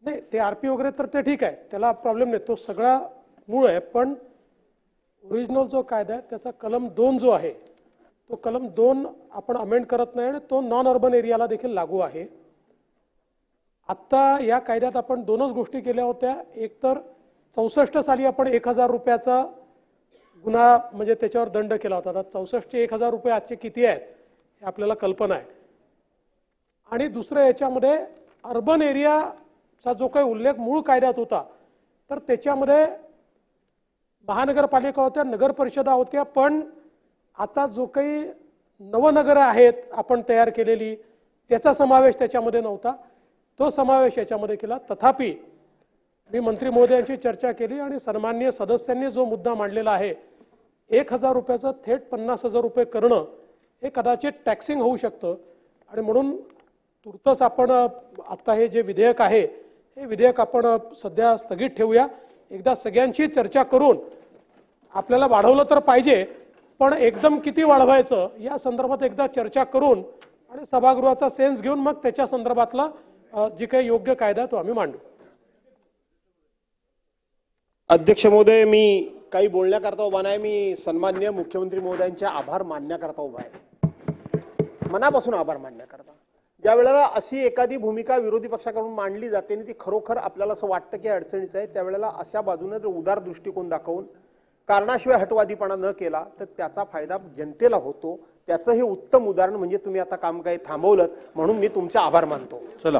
नाही, ते आरपी वगैरे तर ते ठीक आहे, त्याला प्रॉब्लेम नाही, तो सगळा मूळ आहे. पण ओरिजिनल जो कायदा आहे त्याचा कलम 2 जो आहे तो कलम 2 आपण अमेंड करत नाही आणि तो नॉन अर्बन एरियाला देखील लागू आहे. आता या कायद्यात आपण 2च गोष्टी केल्या होत्या. एक तर 64 साली आपण 1,000 रुपयाचा गुन्हा म्हणजे त्याच्यावर दंड केला होता. आता 64चे 1,000 रुपये आजचे किती आहेत हे आपल्याला कल्पना आहे. आणि दुसरं याच्यामध्ये अर्बन एरियाचा जो काही उल्लेख मूळ कायद्यात होता तर त्याच्यामध्ये महानगरपालिका होत्या, नगर परिषदा होत्या, पण आता जो काही नवनगरं आहेत आपण तयार केलेली त्याचा समावेश त्याच्यामध्ये नव्हता, तो समावेश याच्यामध्ये केला. तथापि मी मंत्री महोदयांची चर्चा केली आणि सन्माननीय सदस्यांनी जो मुद्दा मांडलेला आहे 1,000 रुपयाचं थेट 50,000 रुपये करणं हे कदाचित टॅक्सिंग होऊ शकतं. आणि म्हणून तुर्तच आपण आता हे जे विधेयक आहे हे विधेयक आपण सध्या स्थगित ठेवूया. एकदा सगळ्यांशी चर्चा करून आपल्याला वाढवलं तर पाहिजे, पण एकदम किती वाढवायचं या संदर्भात एकदा चर्चा करून आणि सभागृहाचा सेन्स घेऊन मग त्याच्या संदर्भातला जे काही योग्य कायदा तो आम्ही मांडू. अध्यक्ष महोदय, मी काही बोलण्याकरता उभा नाही. मी सन्माननीय मुख्यमंत्री महोदयांचे आभार मानण्याकरता उभा आहे, मनापासून आभार मानण्याकरता. ज्या वेळेला अशी एखादी भूमिका विरोधी पक्षाकडून मांडली जाते आणि ती खरोखर आपल्याला असं वाटतं की अडचणीचं आहे, त्यावेळेला अशा बाजूने जर उदार दृष्टिकोन दाखवून कारणाशिवाय हटवादीपणा न केला तर त्याचा फायदा जनतेला होतो. त्याचं हे उत्तम उदाहरण म्हणजे तुम्ही आता काम काही थांबवलं, म्हणून मी तुमचे आभार मानतो. चला.